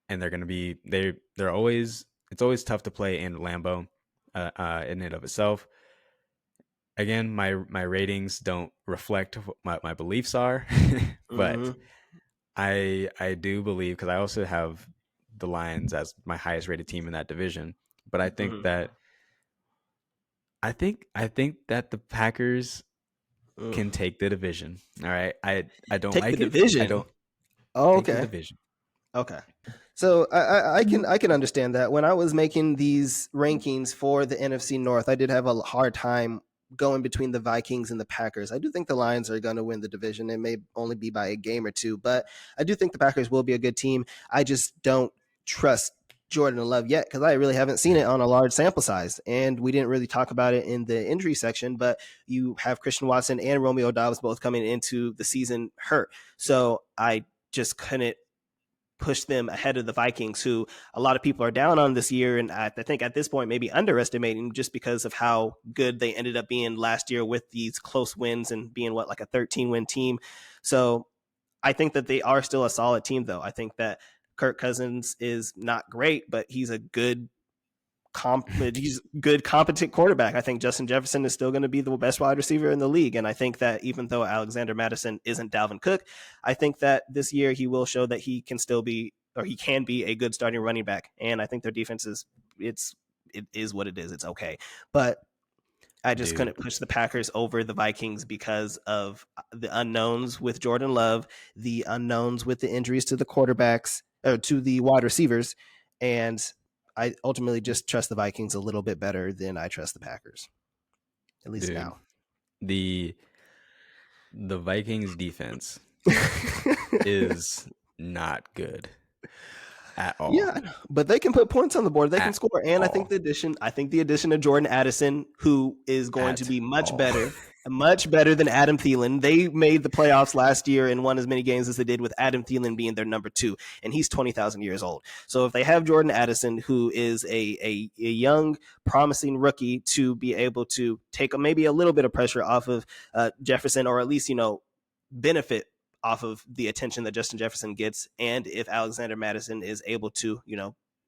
and they're going to be they're always it's always tough to play in Lambeau, in and of itself. Again, my ratings don't reflect what my beliefs are, but mm-hmm, I do believe because I also have the Lions as my highest rated team in that division. But mm-hmm, I think that the Packers mm. can take the division. All right. I don't Take the like it. I division. don't Oh, take the okay. division. Okay. So I can understand that. When I was making these rankings for the NFC North, I did have a hard time going between the Vikings and the Packers. I do think the Lions are going to win the division. It may only be by a game or two, but I do think the Packers will be a good team. I just don't trust Jordan Love yet because I really haven't seen it on a large sample size. And we didn't really talk about it in the injury section, but you have Christian Watson and Romeo Dobbs both coming into the season hurt. So I just couldn't push them ahead of the Vikings, who a lot of people are down on this year. And I think at this point, maybe underestimating just because of how good they ended up being last year with these close wins and being like a 13-win team. So I think that they are still a solid team, though. I think that Kirk Cousins is not great, but he's a good he's good, competent quarterback. I think Justin Jefferson is still going to be the best wide receiver in the league. And I think that even though Alexander Madison isn't Dalvin Cook, I think that this year he will show that he can still be, or he can be a good starting running back. And I think their defense it is what it is. It's okay. But I just Dude, couldn't push the Packers over the Vikings because of the unknowns with Jordan Love, the unknowns with the injuries to the quarterbacks or to the wide receivers, and I ultimately just trust the Vikings a little bit better than I trust the Packers, at least dude, now. the Vikings defense is not good at all. Yeah, but they can put points on the board. They can At score, and all. I think the addition of Jordan Addison, who is going to At be all. much better than Adam Thielen. They made the playoffs last year and won as many games as they did with Adam Thielen being their number two, and he's 20,000 years old. So if they have Jordan Addison, who is a young, promising rookie, to be able to take maybe a little bit of pressure off of Jefferson, or at least benefit off of the attention that Justin Jefferson gets. And if Alexander Madison is able to,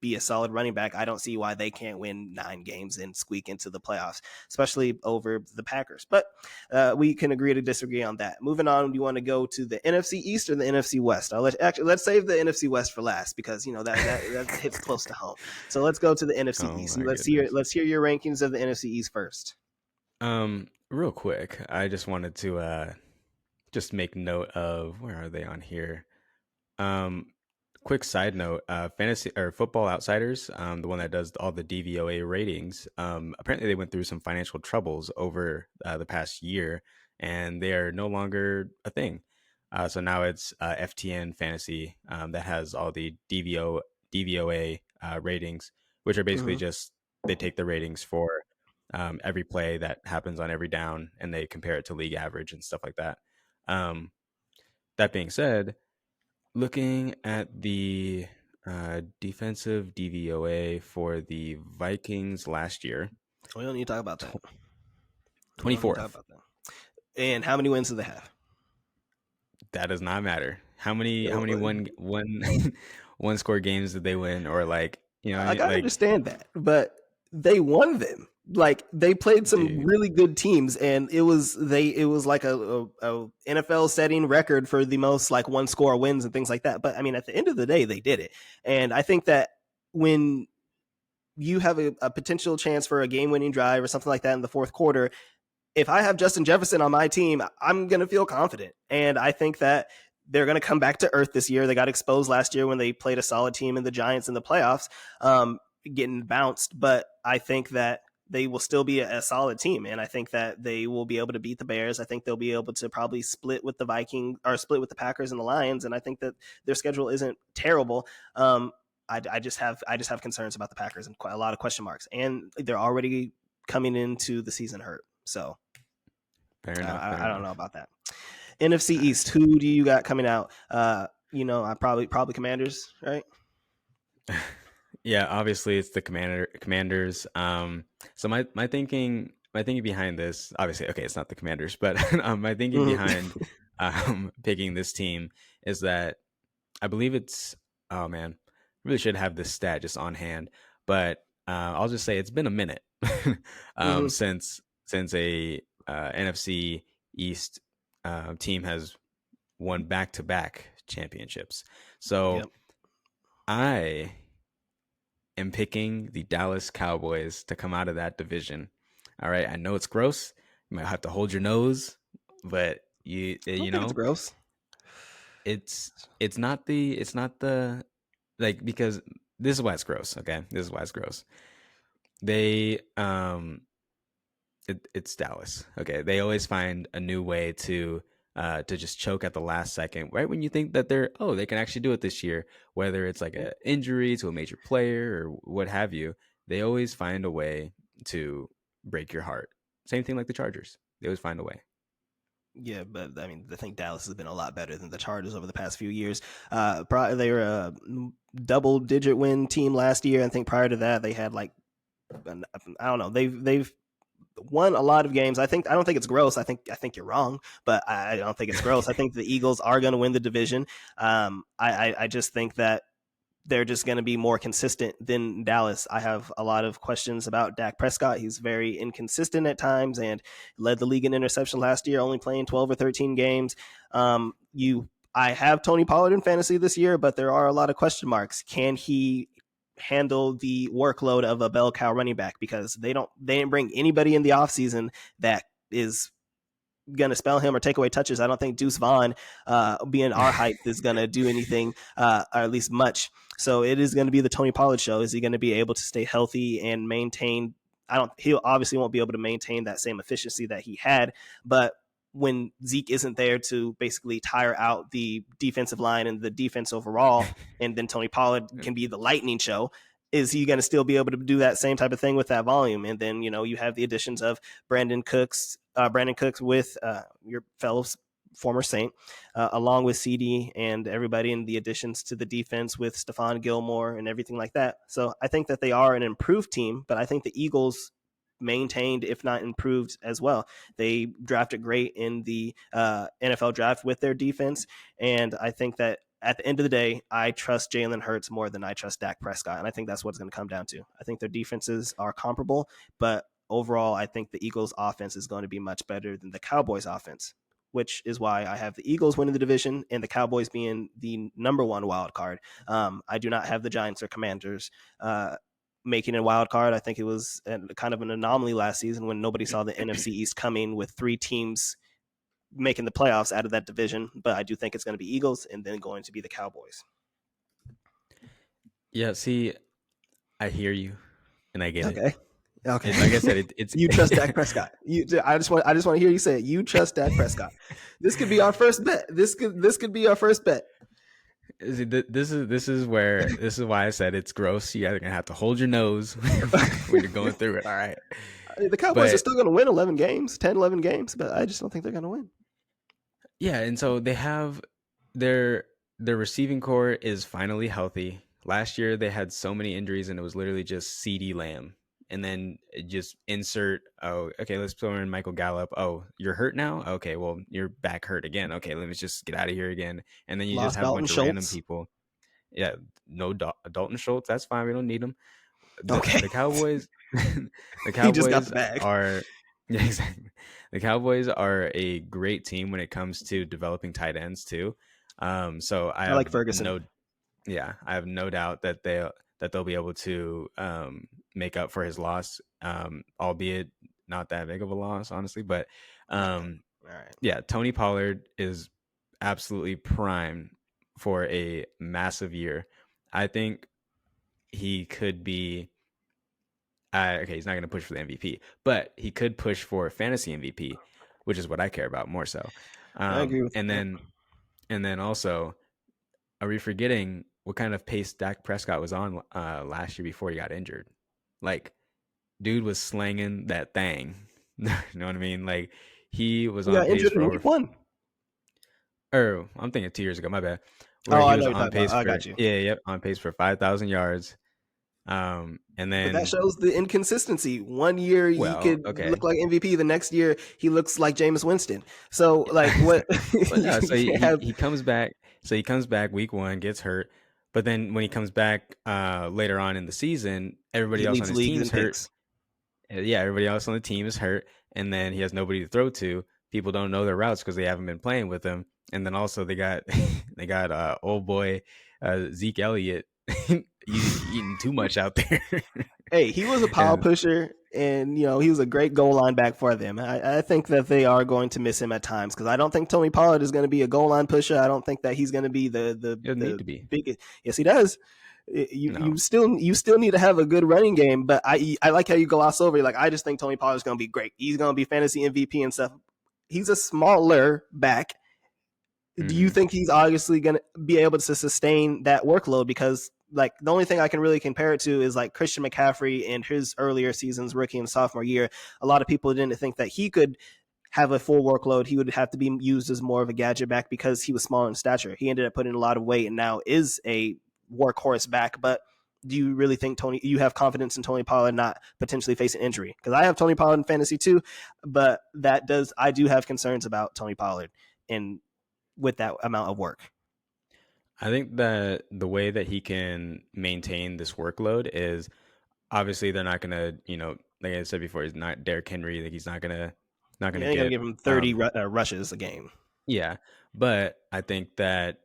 be a solid running back, I don't see why they can't win 9 games and squeak into the playoffs, especially over the Packers. But we can agree to disagree on that. Moving on, do you want to go to the NFC East or the NFC West? Let's save the NFC West for last because that hits close to home. So let's go to the NFC Oh East. my Let's hear goodness. your rankings of the NFC East first. Real quick, I just wanted to just make note of where are they on here? Um, quick side note: fantasy or Football Outsiders, the one that does all the DVOA ratings. Apparently, they went through some financial troubles over the past year, and they are no longer a thing. So now it's FTN Fantasy that has all the DVOA ratings, which are basically Mm-hmm. just they take the ratings for every play that happens on every down, and they compare it to league average and stuff like that. Um, that being said, looking at the defensive DVOA for the Vikings last year, We don't need to talk about that. We don't need to talk 24th. about that. And how many wins do they have? That does not matter. How many Uh, one score games did they win, or like Like I like understand that, but they won them. Like they played some dude, really good teams, and it was like a NFL setting record for the most like one score wins and things like that. But I mean, at the end of the day, they did it, and I think that when you have a potential chance for a game winning drive or something like that in the fourth quarter, if I have Justin Jefferson on my team, I'm going to feel confident. And I think that they're going to come back to earth this year. They got exposed last year when they played a solid team in the Giants in the playoffs, getting bounced. But I think that they will still be a solid team. And I think that they will be able to beat the Bears. I think they'll be able to probably split with the Vikings or split with the Packers and the Lions. And I think that their schedule isn't terrible. I just have concerns about the Packers and quite a lot of question marks. And they're already coming into the season hurt. So fair enough, fair I don't know enough. about that. NFC Uh, East, who do you got coming out? I probably Commanders, right? yeah, obviously it's the Commanders. So my thinking behind this, obviously, okay, it's not the Commanders, but my thinking behind Mm-hmm. picking this team is that I believe it's oh man, really should have this stat just on hand, but I'll just say it's been a minute Mm-hmm. since a NFC East team has won back to back championships. So Yep. I am picking the Dallas Cowboys to come out of that division. All right, I know it's gross. You might have to hold your nose, but I don't think it's gross. it's it's not the like because this is why it's gross. Okay, this is why it's gross. They It's Dallas. Okay, they always find a new way to just choke at the last second, right when you think that they can actually do it this year, whether it's like an injury to a major player or what have you. They always find a way to break your heart. Same thing like the Chargers. They always find a way. Yeah, but I mean, I think Dallas has been a lot better than the Chargers over the past few years. They were a double-digit win team last year. I think prior to that, they had like, I don't know. They've won a lot of games. I don't think it's gross. I think you're wrong, but I don't think it's gross. I think the Eagles are going to win the division. I just think that they're just going to be more consistent than Dallas. I have a lot of questions about Dak Prescott. He's very inconsistent at times and led the league in interception last year, only playing 12 or 13 games. I have Tony Pollard in fantasy this year, but there are a lot of question marks. Can he handle the workload of a bell cow running back? Because they didn't bring anybody in the offseason that is going to spell him or take away touches. I don't think Deuce Vaughn, being our height, is going to do anything, or at least much. So it is going to be the Tony Pollard show. Is he going to be able to stay healthy and maintain? He obviously won't be able to maintain that same efficiency that he had, but when Zeke isn't there to basically tire out the defensive line and the defense overall, and then Tony Pollard can be the lightning show, is he going to still be able to do that same type of thing with that volume? And then, you have the additions of Brandon Cooks with your fellow former Saint, along with CD and everybody in the additions to the defense with Stephon Gilmore and everything like that. So I think that they are an improved team, but I think the Eagles maintained, if not improved as well. They drafted great in the NFL draft with their defense. And I think that at the end of the day, I trust Jalen Hurts more than I trust Dak Prescott. And I think that's what it's going to come down to. I think their defenses are comparable, but overall, I think the Eagles offense is going to be much better than the Cowboys offense, which is why I have the Eagles winning the division and the Cowboys being the number one wild card. I do not have the Giants or Commanders making a wild card. I think it was kind of an anomaly last season when nobody saw the NFC East coming with three teams making the playoffs out of that division. But I do think it's going to be Eagles and then going to be the Cowboys. Yeah, see, I hear you and I get it. Okay. Like I said, it's you trust Dak Prescott. I just want to hear you say it. You trust Dak Prescott. This could be our first bet. This could be our first bet. This is why I said it's gross. You guys are gonna have to hold your nose when you're going through it. All right. The Cowboys are still going to win 11 games, but I just don't think they're going to win. Yeah, and so they have their receiving core is finally healthy. Last year they had so many injuries, and it was literally just CD Lamb, and then just insert. Oh, okay, let's throw in Michael Gallup. Oh, you're hurt now. Okay, well you're back hurt again. Okay, let me just get out of here again, and then you just have a bunch of random people. Yeah, no Dalton Schultz. That's fine. We don't need him. The Cowboys, the Cowboys he just got the bag. are. Yeah, exactly. The Cowboys are a great team when it comes to developing tight ends too. So I like Ferguson. I have no doubt that they'll be able to make up for his loss, albeit not that big of a loss, honestly. But All right. Yeah, Tony Pollard is absolutely prime for a massive year. I think he could be. Okay, he's not going to push for the MVP, but he could push for fantasy MVP, which is what I care about more so. I agree with and that. then also, are we forgetting what kind of pace Dak Prescott was on last year before he got injured? Like, dude was slanging that thing. You know what I mean? Like, he was on pace for over. Week 1. I'm thinking 2 years ago. My bad. Where he was on pace for. I got you. Yeah, on pace for 5,000 yards. And then, but that shows the inconsistency. One year he could look like MVP, the next year he looks like Jameis Winston. So like what? No, so he comes back. So he comes back week 1, gets hurt, but then when he comes back later on in the season, everybody else on his team is hurt. Yeah, everybody else on the team is hurt, and then he has nobody to throw to. People don't know their routes because they haven't been playing with him. And then also they got old boy Zeke Elliott eating too much out there. Hey, he was a pile pusher, and he was a great goal line back for them. I think that they are going to miss him at times because I don't think Tony Pollard is going to be a goal line pusher. I don't think that he's going to be the need to be. biggest. Yes, he does. No. You still need to have a good running game. But I like how you gloss over. Like, I just think Tony Pollard's going to be great. He's going to be fantasy MVP and stuff. He's a smaller back. Do you Hmm. think he's obviously going to be able to sustain that workload? Because like the only thing I can really compare it to is like Christian McCaffrey in his earlier seasons, rookie and sophomore year. A lot of people didn't think that he could have a full workload. He would have to be used as more of a gadget back because he was small in stature. He ended up putting a lot of weight and now is a workhorse back. But do you really think you have confidence in Tony Pollard not potentially facing injury? Because I have Tony Pollard in fantasy too, but I do have concerns about Tony Pollard and with that amount of work. I think that the way that he can maintain this workload is obviously they're not gonna, like I said before, he's not Derrick Henry. Like he's not You gonna ain't gonna get, give him 30 rushes a game. yeah. But I think that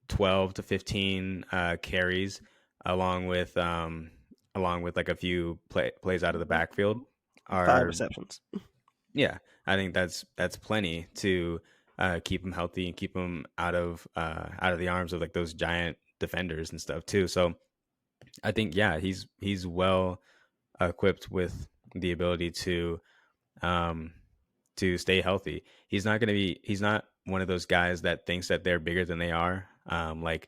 12 to 15 carries along with like a few plays out of the backfield 5 are, receptions. yeah. I think that's plenty to keep him healthy and keep him out of the arms of like those giant defenders and stuff too. So I think, yeah, he's well equipped with the ability um to stay healthy. He's not one of those guys that thinks that they're bigger than they are. Like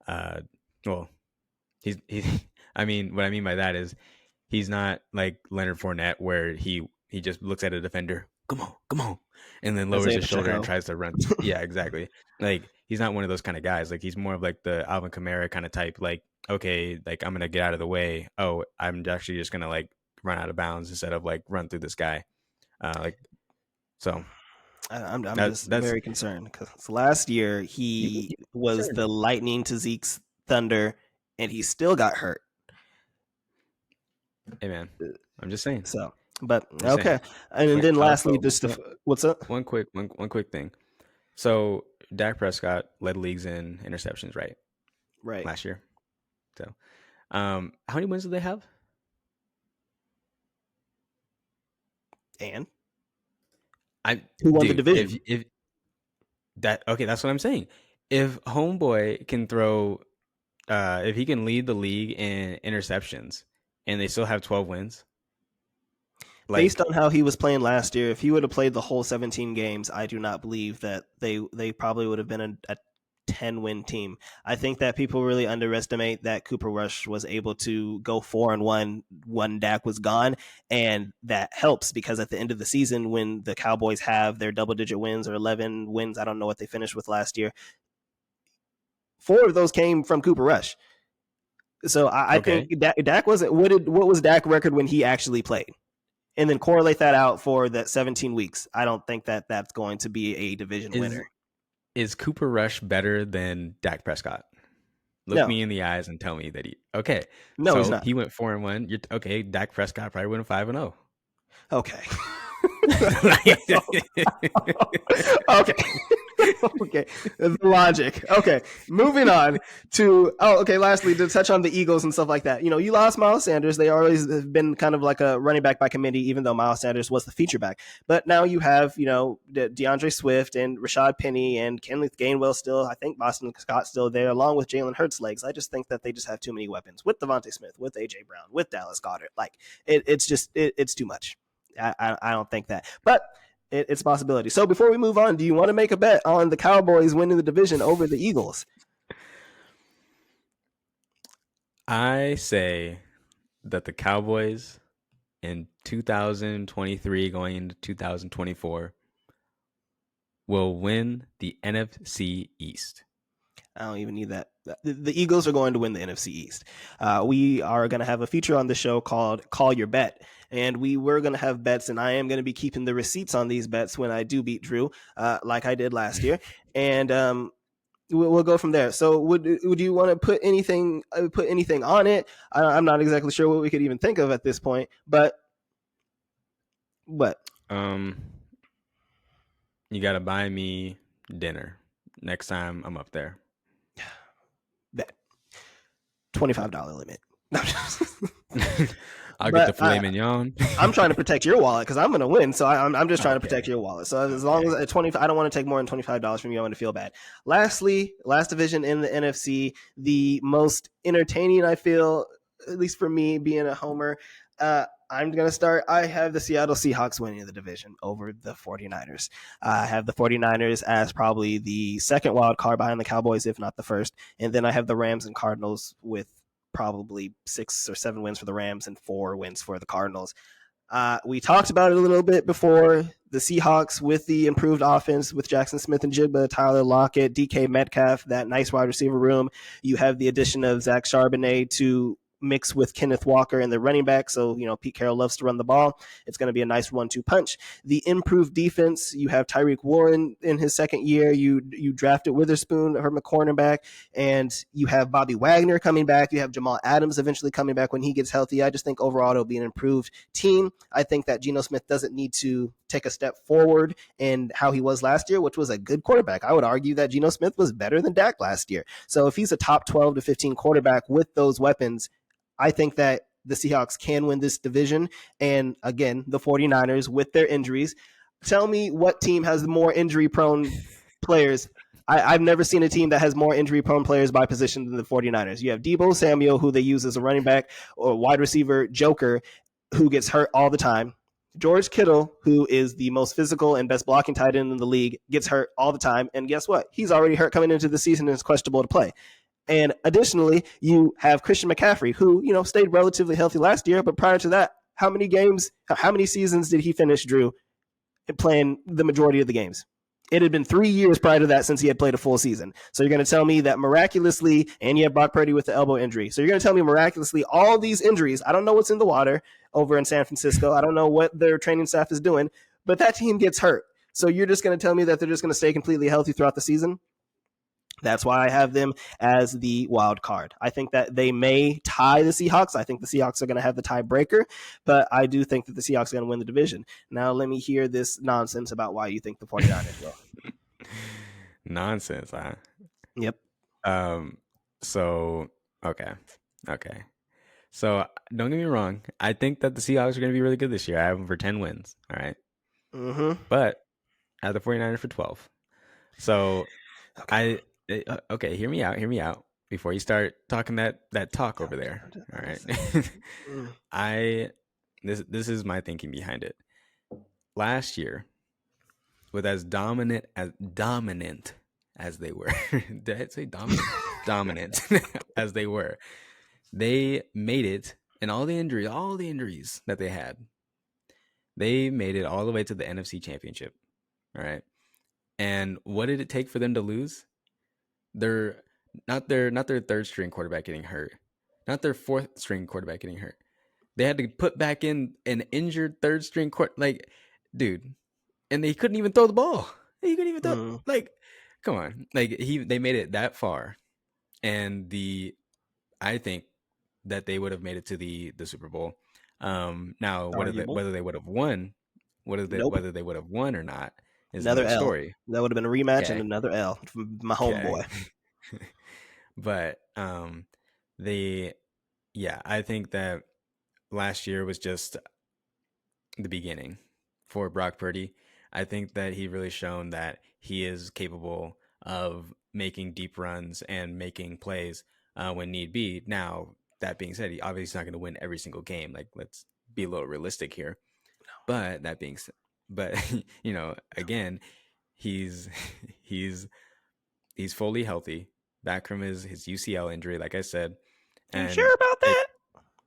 uh well, he's I mean, what I mean by that is he's not like Leonard Fournette where he just looks at a defender, come on, and then lowers Isaiah his shoulder and Pacheco. tries to run. Yeah, exactly. Like he's not one of those kind of guys. Like he's more of like the Alvin Kamara kind of type. Like, okay, like I'm gonna get out of the way. Oh, I'm actually just gonna like run out of bounds instead of like run through this guy. Like so I'm that just that's very concerned because last year he was the lightning to Zeke's thunder, and he still got hurt. hey man, I'm just saying. So, but I'm just saying. okay. And Wait, then lastly, also just what's up? one quick thing. So Dak Prescott led leagues in interceptions, right? Right. Last year. So how many wins do they have? And I who won the dude, division? if that okay, that's what I'm saying. If Homeboy can throw if he can lead the league in interceptions and they still have 12 wins, Based like on how he was playing last year, if he would have played the whole 17 games, I do not believe that they probably would have been a 10-win team. I think that people really underestimate that Cooper Rush was able to go 4-1 when Dak was gone, and that helps because at the end of the season, when the Cowboys have their double-digit wins or 11 wins, I don't know what they finished with last year. 4 of those came from Cooper Rush. So I think okay. Dak wasn't. What was Dak record when he actually played? And then correlate that out for that 17 weeks. I don't think that that's going to be a division Is winner. is Cooper Rush better than Dak Prescott? Look No, me in the eyes and tell me that he okay. no, he's So not. he went 4-1. You're okay. Dak Prescott probably went 5-0. Okay. Okay. Okay. The logic. Okay. Moving on to okay, lastly, to touch on the Eagles and stuff like that. You lost Miles Sanders. They always have been kind of like a running back by committee, even though Miles Sanders was the feature back. But now you have, DeAndre Swift and Rashad Penny and Kenneth Gainwell still. I think Boston Scott still there, along with Jalen Hurts legs. I just think that they just have too many weapons with Devontae Smith, with AJ Brown, with Dallas Goedert. Like it's too much. I don't think that. But it's a possibility. So before we move on, do you want to make a bet on the Cowboys winning the division over the Eagles? I say that the Cowboys in 2023 going into 2024 will win the NFC East. I don't even need that. The Eagles are going to win the NFC East. We are going to have a feature on the show called Call Your Bet. And we were going to have bets, and I am going to be keeping the receipts on these bets when I do beat Drew, like I did last year. And we'll go from there. So would you want to put anything on it? I'm not exactly sure what we could even think of at this point, but what? Um, you got to buy me dinner next time I'm up there. Bet $25 limit. I'll get the but filet mignon. I'm trying to protect your wallet because I'm going to win. So I'm just trying to protect Okay. your wallet. So as long as Okay. at 20, I don't want to take more than $25 from you. I want to feel bad. Lastly, last division in the NFC, the most entertaining, I feel, at least for me being a homer. I'm going to start. I have the Seattle Seahawks winning the division over the 49ers. I have the 49ers as probably the second wild card behind the Cowboys, if not the first. And then I have the Rams and Cardinals with probably 6 or 7 wins for the Rams and 4 wins for the Cardinals. We talked about it a little bit before. The Seahawks with the improved offense with Jackson Smith and Jigba, Tyler Lockett, DK Metcalf, that nice wide receiver room. You have the addition of Zach Charbonnet to mix with Kenneth Walker and the running back. So, Pete Carroll loves to run the ball. It's going to be a nice 1-2 punch. The improved defense, you have Tyreek Warren in his second year. You drafted Witherspoon, her cornerback, and you have Bobby Wagner coming back. You have Jamal Adams eventually coming back when he gets healthy. I just think overall it'll be an improved team. I think that Geno Smith doesn't need to take a step forward in how he was last year, which was a good quarterback. I would argue that Geno Smith was better than Dak last year. So if he's a top 12 to 15 quarterback with those weapons, I think that the Seahawks can win this division. And again, the 49ers with their injuries. Tell me what team has more injury prone players. I've never seen a team that has more injury prone players by position than the 49ers. You have Deebo Samuel, who they use as a running back or wide receiver joker, who gets hurt all the time. George Kittle, who is the most physical and best blocking tight end in the league, gets hurt all the time. And guess what? He's already hurt coming into the season and is questionable to play. And additionally, you have Christian McCaffrey, who, stayed relatively healthy last year. But prior to that, how many seasons did he finish, Drew, playing the majority of the games? It had been 3 years prior to that since he had played a full season. So you're going to tell me that miraculously, and you have Brock Purdy with the elbow injury. So you're going to tell me miraculously all these injuries. I don't know what's in the water over in San Francisco. I don't know what their training staff is doing, but that team gets hurt. So you're just going to tell me that they're just going to stay completely healthy throughout the season? That's why I have them as the wild card. I think that they may tie the Seahawks. I think the Seahawks are going to have the tiebreaker, but I do think that the Seahawks are going to win the division. Now, let me hear this nonsense about why you think the 49ers will. Nonsense, huh? Yep. Um, so okay. Okay. So don't get me wrong. I think that the Seahawks are going to be really good this year. I have them for 10 wins. All right. Mm-hmm. But I have the 49ers for 12. So Okay. okay, hear me out. Hear me out before you start talking that talk over there. All right. Mm. I this is my thinking behind it. Last year, with as dominant as they were. Did I say dominant? Dominant as they were. They made it, and all the injuries that they had, they made it all the way to the NFC Championship. All right. And what did it take for them to lose? Their not their third string quarterback getting hurt, not their fourth string quarterback getting hurt. They had to put back in an injured third string like, dude, and he couldn't even throw the ball. He couldn't even throw, Mm. like, come on, like they made it that far, and I think that they would have made it to the Super Bowl. Now Arguable. whether they would have won, Nope. whether they would have won or not is Another another L. story. That would have been a rematch and Okay, another L from my okay, homeboy. but they yeah, I think that last year was just the beginning for Brock Purdy. I think that he really shown that he is capable of making deep runs and making plays when need be. Now, that being said, he obviously not going to win every single game. Like, let's be a little realistic here. But that being said, but again, he's he's he's fully healthy, back from his UCL injury, like I said, You and sure about it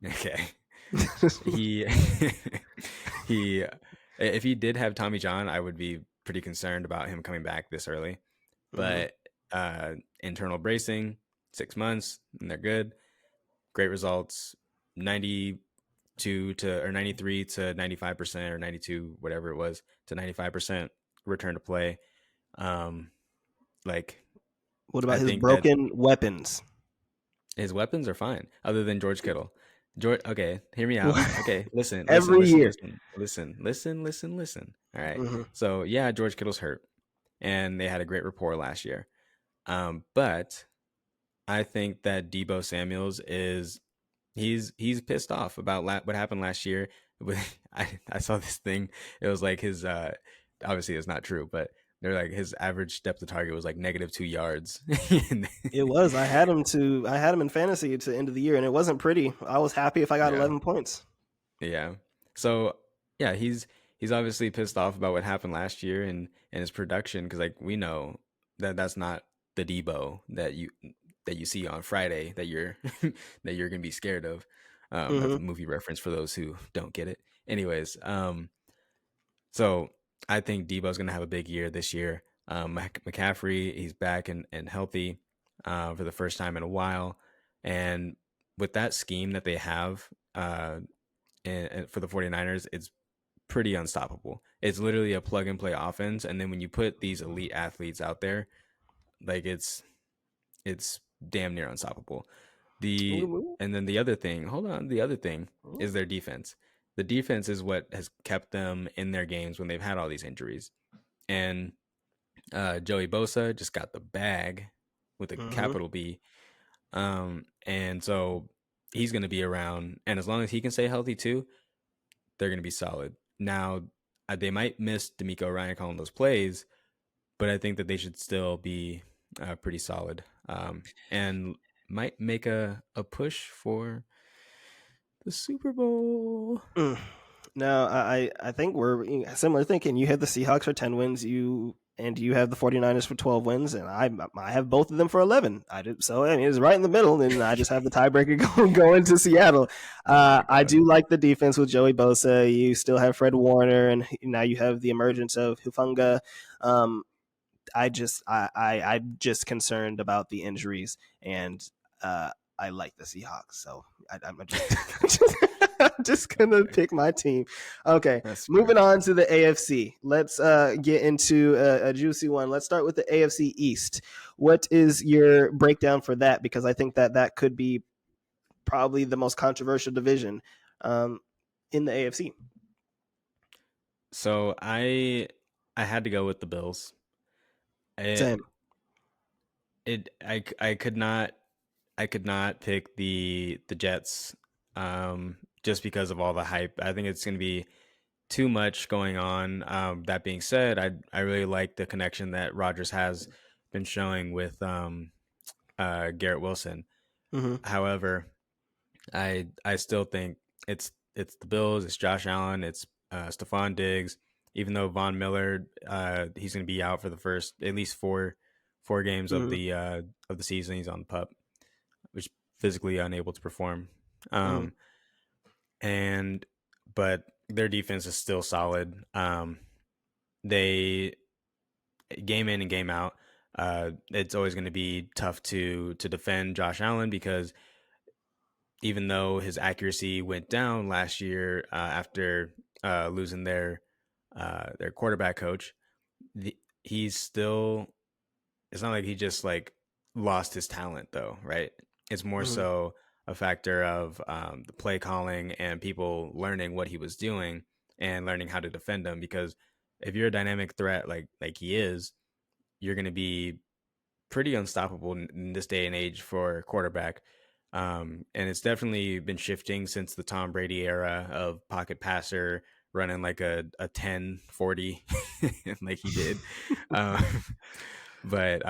that? okay. He he if he did have Tommy John, I would be pretty concerned about him coming back this early. Mm-hmm. But internal bracing, 6 months, and they're good. Great results. 92 to or 93 to 95% or 92, whatever it was, to 95% return to play. Um, like What about I his think that broken weapons? his weapons are fine, other than George Kittle. George, okay, hear me out. Okay, listen, listen, Every listen, year. listen, listen, listen, listen, listen. All right. Mm-hmm. So yeah, George Kittle's hurt, and they had a great rapport last year. But I think that Debo Samuel's is he's pissed off about what happened last year. I saw this thing. It was like his obviously it's not true, but they're like his average depth of target was like -2 yards. It was. I had him in fantasy to the end of the year, and it wasn't pretty. I was happy if I got Yeah. 11 points. Yeah. So yeah, he's obviously pissed off about what happened last year and his production because like we know that that's not the Debo that you see on Friday that you're that you're gonna be scared of. That's a Hmm. movie reference for those who don't get it. Anyways, so I think Debo's gonna have a big year this year. McCaffrey, he's back and healthy for the first time in a while, and with that scheme that they have, and for the 49ers, it's pretty unstoppable. It's literally a plug and play offense. And then when you put these elite athletes out there, like it's damn near unstoppable. The and then the other thing, hold on, the other thing is their defense. The defense is what has kept them in their games when they've had all these injuries. And Joey Bosa just got the bag with a Hmm. capital B. And so he's going to be around. And as long as he can stay healthy too, they're going to be solid. Now, they might miss D'Amico Ryan calling those plays, but I think that they should still be pretty solid and might make a push for the Super Bowl. Mm. Now, I think we're similar thinking. You had the Seahawks for 10 wins, you have the 49ers for 12 wins, and I have both of them for 11. I did so. I mean, it's right in the middle, and I just have the tiebreaker going to Seattle. Oh my I god. do like the defense with Joey Bosa. You still have Fred Warner, and now you have the emergence of Hufanga. Um, I'm just concerned about the injuries, and I like the Seahawks, so I'm just I'm just gonna pick my team. Okay, That's moving fair. on to the AFC. Let's get into a juicy one. Let's start with the AFC East. What is your breakdown for that? Because I think that could be probably the most controversial division um, in the AFC. So I had to go with the Bills. Same. I could not pick the Jets just because of all the hype. I think it's going to be too much going on. That being said, I really like the connection that Rodgers has been showing with Garrett Wilson. Mm-hmm. However, I still think it's the Bills, it's Josh Allen, it's Stephon Diggs. Even though Von Miller, he's going to be out for the first at least four games Mm-hmm. of the season. He's on the pup, which physically unable to perform. Mm-hmm. Um, and but their defense is still solid. They game in and game out. It's always going to be tough to defend Josh Allen because even though his accuracy went down last year after losing their quarterback coach, he's still. It's not like he just like lost his talent though, right? It's more Mm-hmm. so a factor of the play calling and people learning what he was doing and learning how to defend him. Because if you're a dynamic threat like he is, you're going to be pretty unstoppable in this day and age for a quarterback. And it's definitely been shifting since the Tom Brady era of pocket passer running like a 10-40 like he did. Um, but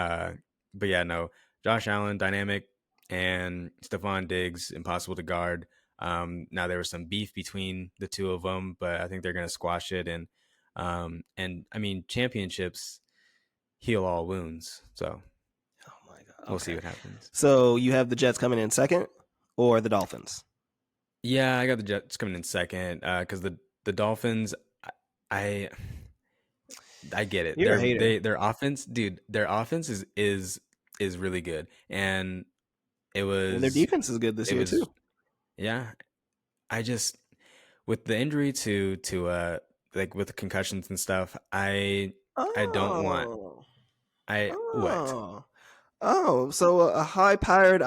but yeah, no. Josh Allen, dynamic, and Stephon Diggs, impossible to guard. Now there was some beef between the two of them, but I think they're going to squash it. And I mean, championships heal all wounds, so Oh my god. we'll see Okay. what happens. So you have the Jets coming in second, or the Dolphins? Yeah, I got the Jets coming in second because the Dolphins, I I get it. You're a hater. Their offense, dude, their offense is really good, and it And their was defense is good this it year was too. yeah. I just with the injury to like with the concussions and stuff, I don't want Oh, I what oh, oh. So a high powered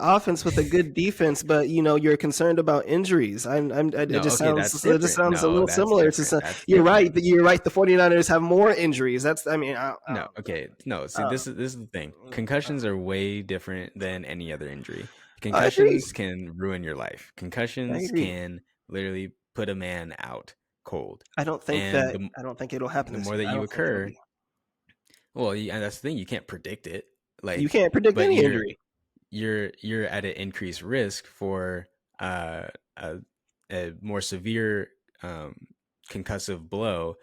offense with a good defense, but you're concerned about injuries. It no just okay sounds that's it just different sounds a no little that's similar to different some. that's You're right. different You're right. The 49ers have more injuries. That's. I mean, I no don't. okay no see Uh, this is the thing concussions are way different than any other injury I agree. Concussions can ruin your life. I Concussions agree. can literally put a man out cold. I don't think And that. I don't think it'll happen the this more year. that I you don't think it'll occur, be. well, and that's the thing, you can't predict it. You Like, can't predict but any injury. you're at an increased risk for uh, a, a more severe um, concussive blow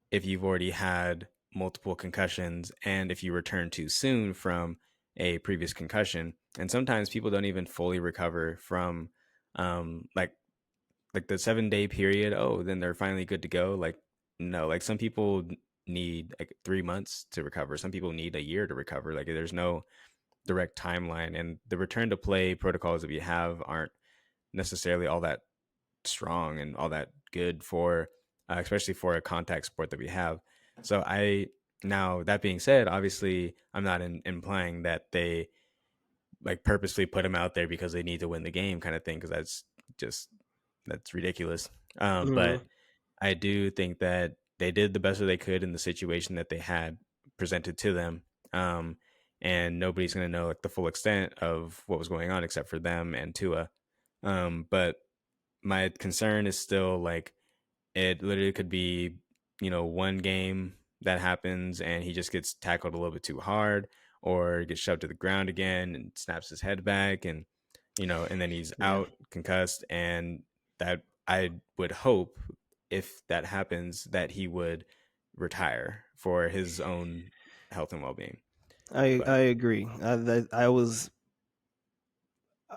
if you've already had multiple concussions and if you return too soon from a previous concussion. And sometimes people don't even fully recover from um, like like the 7 day period. Oh, then they're finally good to go. Like no, like some people need like 3 months to recover. Some people need a year to recover. Like there's no direct timeline, and the return to play protocols that we have aren't necessarily all that strong and all that good for especially for a contact sport that we have. So I now that being said, obviously I'm not implying that they like purposely put him out there because they need to win the game kind of thing, because just that's ridiculous. Mhm. But I do think that they did the best that they could in the situation that they had presented to them. Um, and nobody's going to know like the full extent of what was going on except for them and Tua. But my concern is still like it literally could be, one game that happens and he just gets tackled a little bit too hard or gets shoved to the ground again and snaps his head back and then he's Yeah. out concussed. And that I would hope if that happens that he would retire for his own health and well-being. I But agree.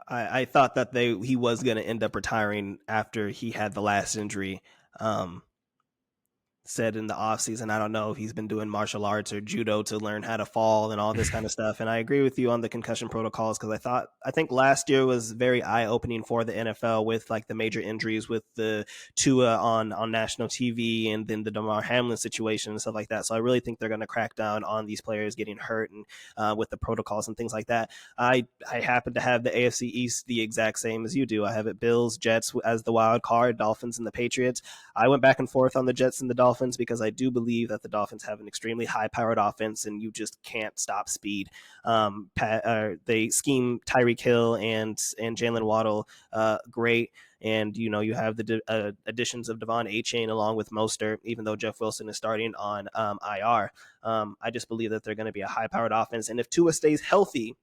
I thought that he was going to end up retiring after he had the last injury. Um, said in the off season. I don't know if he's been doing martial arts or judo to learn how to fall and all this kind of stuff. And I agree with you on the concussion protocols because I think last year was very eye opening for the NFL with like the major injuries with the Tua on national TV and then the Damar Hamlin situation and stuff like that. So I really think they're going to crack down on these players getting hurt and with the protocols and things like that. I happen to have the AFC East the exact same as you do. I have it Bills, Jets as the wild card, Dolphins, and the Patriots. I went back and forth on the Jets and the Dolphins because I do believe that the Dolphins have an extremely high-powered offense, and you just can't stop speed. They scheme Tyreek Hill and Jalen Waddle great, and you have the additions of Devon Achane along with Mostert, even though Jeff Wilson is starting on IR. I just believe that they're going to be a high-powered offense, and if Tua stays healthy,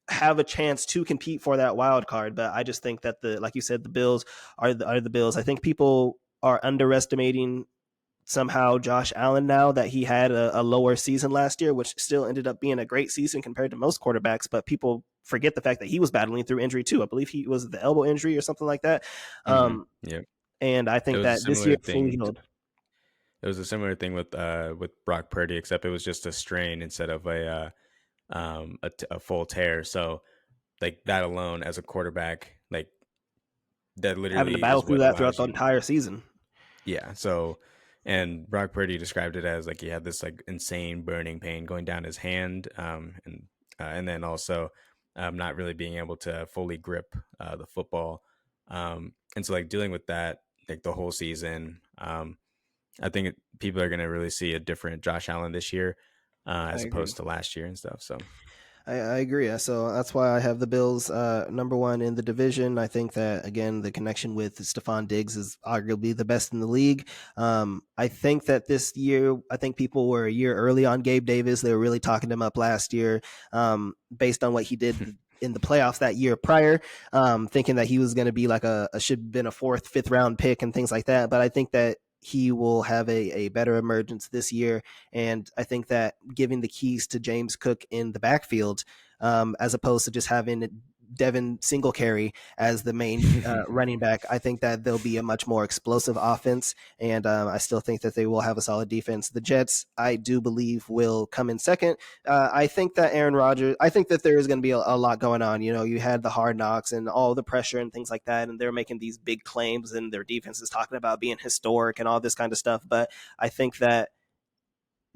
have a chance to compete for that wild card. But I just think that like you said, the Bills are the Bills. I think people are underestimating somehow Josh Allen now that he had a lower season last year, which still ended up being a great season compared to most quarterbacks. But people forget the fact that he was battling through injury too. I believe he was the elbow injury or something like that. yeah, And I it think was a that this year similar fully thing. healed. It was a similar thing with Brock Purdy, except it was just a strain instead of a full tear. So like that alone as a quarterback, like that Having to literally battle is through what that throughout allows the you. entire season. Yeah. So, and Brock Purdy described it as like he had this like insane burning pain going down his hand, and then also not really being able to fully grip the football, and so like dealing with that like the whole season. I think people are going to really see a different Josh Allen this year I as agree. opposed to last year and stuff. So, I agree. So that's why I have the Bills number one in the division. I think that again the connection with Stephon Diggs is arguably the best in the league. I think that this year, I think people were a year early on Gabe Davis. They were really talking him up last year, based on what he did in the playoffs that year prior, thinking that he was going to be like a should have been a fourth, fifth round pick and things like that. But I think that he will have a better emergence this year. And I think that giving the keys to James Cook in the backfield, as opposed to just having Devin Singletary as the main running back, I think that there'll be a much more explosive offense, and I still think that they will have a solid defense. The Jets, I do believe, will come in second. I think that Aaron Rodgers, I think that there is going to be a lot going on. You had the hard knocks and all the pressure and things like that, and they're making these big claims, and their defense is talking about being historic and all this kind of stuff. But I think that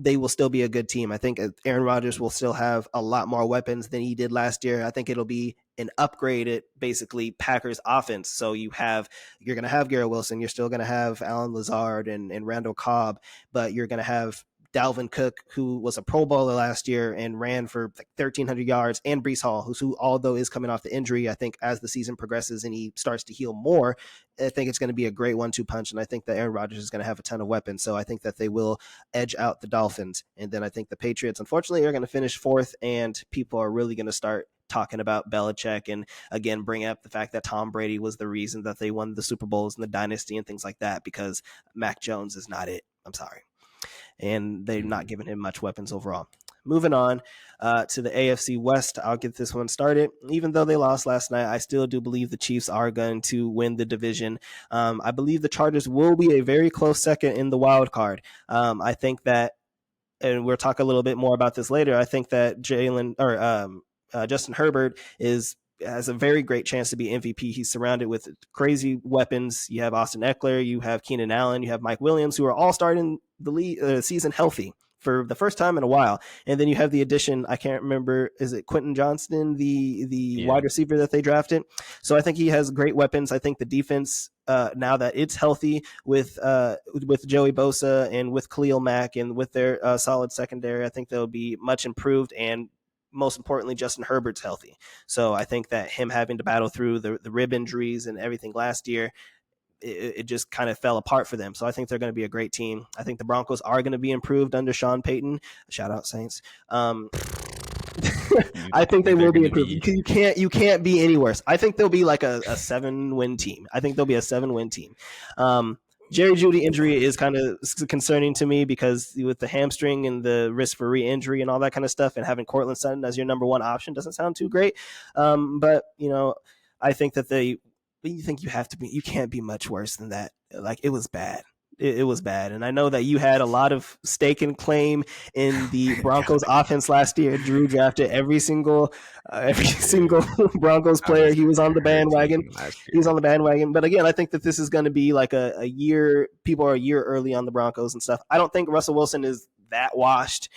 they will still be a good team. I think Aaron Rodgers will still have a lot more weapons than he did last year. I think it'll be an upgraded, basically Packers offense. So you're going to have Garrett Wilson, you're still going to have Alan Lazard and Randall Cobb, but you're going to have Dalvin Cook, who was a Pro Bowler last year and ran for like 1,300 yards, and Brees Hall, who although is coming off the injury, I think as the season progresses and he starts to heal more, I think it's going to be a great 1-2 punch. And I think that Aaron Rodgers is going to have a ton of weapons. So I think that they will edge out the Dolphins. And then I think the Patriots, unfortunately, are going to finish fourth, and people are really going to start talking about Belichick and again bring up the fact that Tom Brady was the reason that they won the Super Bowls and the dynasty and things like that, because Mac Jones is not it. I'm sorry. And they're not Mhm. giving him much weapons overall. Moving on to the AFC West, I'll get this one started. Even though they lost last night, I still do believe the Chiefs are going to win the division. I believe the Chargers will be a very close second in the wild card. I think that, and we'll talk a little bit more about this later, I think that Justin Herbert has a very great chance to be MVP. He's surrounded with crazy weapons. You have Austin Eckler, you have Keenan Allen, you have Mike Williams, who are all starting the season healthy for the first time in a while. And then you have the addition, I can't remember, is it Quentin Johnston, the Yeah. wide receiver that they drafted? So I think he has great weapons. I think the defense, now that it's healthy with Joey Bosa and with Khalil Mack and with their solid secondary, I think they'll be much improved. And most importantly, Justin Herbert's healthy. So I think that him having to battle through the rib injuries and everything last year, it just kind of fell apart for them. So I think they're going to be a great team. I think the Broncos are going to be improved under Sean Payton. Shout out Saints. You I think they think they're will be going to improved. be? You can't be any worse. I think they'll be like a 7-win team. I think they'll be a 7-win team. Jerry Judy injury is kind of concerning to me, because with the hamstring and the risk for re-injury and all that kind of stuff, and having Cortland Sutton as your number one option doesn't sound too great. But I think that you can't be much worse than that. Like, it was bad. It was bad. And I know that you had a lot of stake and claim in the Broncos God, offense last year. Drew drafted every single dude, Broncos I player. was He was on the bandwagon. hurting last He was year. on the bandwagon. But again, I think that this is going to be like a year. People are a year early on the Broncos and stuff. I don't think Russell Wilson is that washed.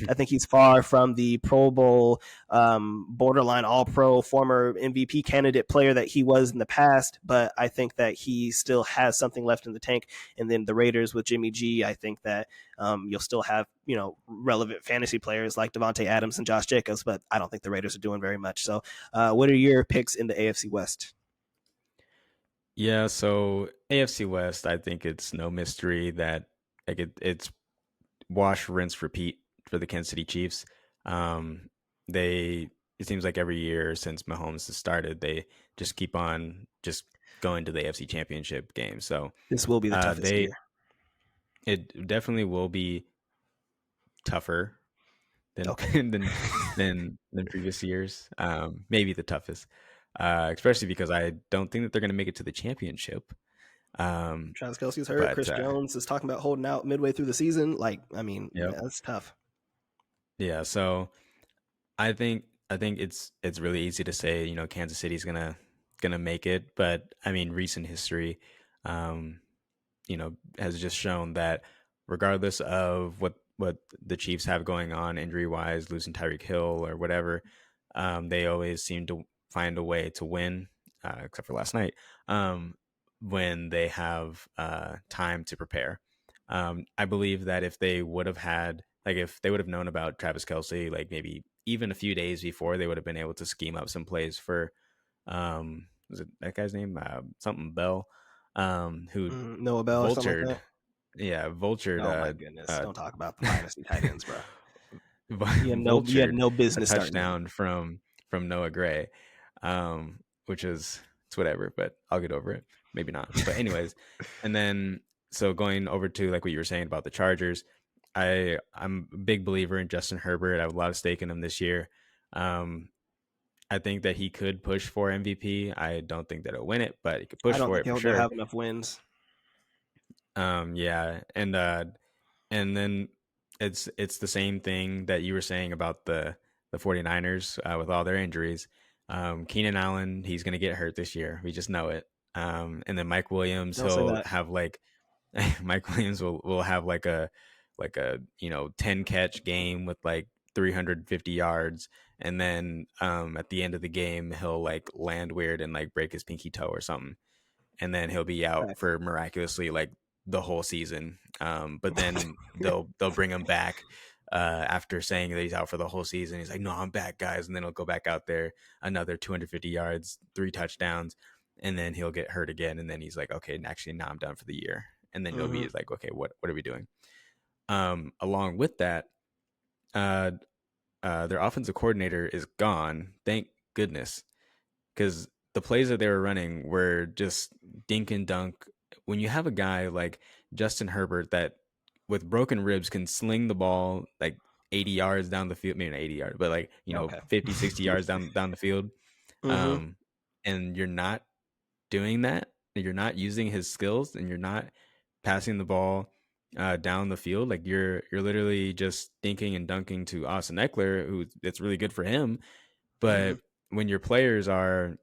I think he's far from the Pro Bowl, borderline All Pro, former MVP candidate player that he was in the past. But I think that he still has something left in the tank. And then the Raiders with Jimmy G, I think that you'll still have relevant fantasy players like Devontae Adams and Josh Jacobs. But I don't think the Raiders are doing very much. So, what are your picks in the AFC West? Yeah, so AFC West, I think it's no mystery that like it's wash, rinse, repeat for the Kansas City Chiefs. Um, they it seems like every year since Mahomes has started, they just keep on just going to the AFC Championship game. So This will be the toughest they year. it definitely will be tougher than Okay. than previous years. Maybe the toughest, especially because I don't think that they're going to make it to the championship. Um, Travis Kelsey's hurt. but Chris Jones is talking about holding out midway through the season. Like, I mean, yep, that's tough. yeah. So I think it's really easy to say Kansas City's gonna make it, but I mean recent history, um, has just shown that regardless of what the Chiefs have going on injury wise, losing Tyreek Hill or whatever, they always seem to find a way to win, except for last night, when they have time to prepare. I believe that if they would have had, like, if they would have known about Travis Kelsey, like maybe even a few days before, they would have been able to scheme up some plays for, was it that guy's name? Something Bell, who Noah Bell or something like vultured, that. yeah, vultured, Oh my goodness! uh, Don't talk about the dynasty tight ends, bro. You had vultured no a business starting them. touchdown from Noah Gray, which is it's whatever, but I'll get over it. Maybe not, but anyways, and then so going over to like what you were saying about the Chargers, I'm a big believer in Justin Herbert. I have a lot of stake in him this year. Um, I think that he could push for MVP. I don't think that he'll win it, but he could I push don't for think it for they'll sure. have enough wins. Yeah, and then it's the same thing that you were saying about the 49ers, with all their injuries. Keenan Allen, he's going to get hurt this year. We just know it. And then Mike Williams, Don't say he'll that. have like Mike Williams will have like a 10 catch game with like 350 yards, and then at the end of the game he'll like land weird and like break his pinky toe or something, and then he'll be out Facts. for miraculously like the whole season. But then they'll bring him back after saying that he's out for the whole season. He's like, "No, I'm back, guys," and then he'll go back out there, another 250 yards, 3 touchdowns, and then he'll get hurt again, and then he's like, "Okay, actually, now I'm done for the year." And then you'll Mm-hmm. be like, "Okay, what are we doing?" Along with that, uh, their offensive coordinator is gone. Thank goodness, because the plays that they were running were just dink and dunk. When you have a guy like Justin Herbert that with broken ribs can sling the ball like 80 yards down the field, maybe not 80 yards, but like, Okay. 50, 60 yards down the field. Mm-hmm. Um, and you're not doing that, you're not using his skills, and you're not passing the ball down the field. Like you're literally just dinking and dunking to Austin Eckler, who it's really good for him. Mm-hmm. But when your players are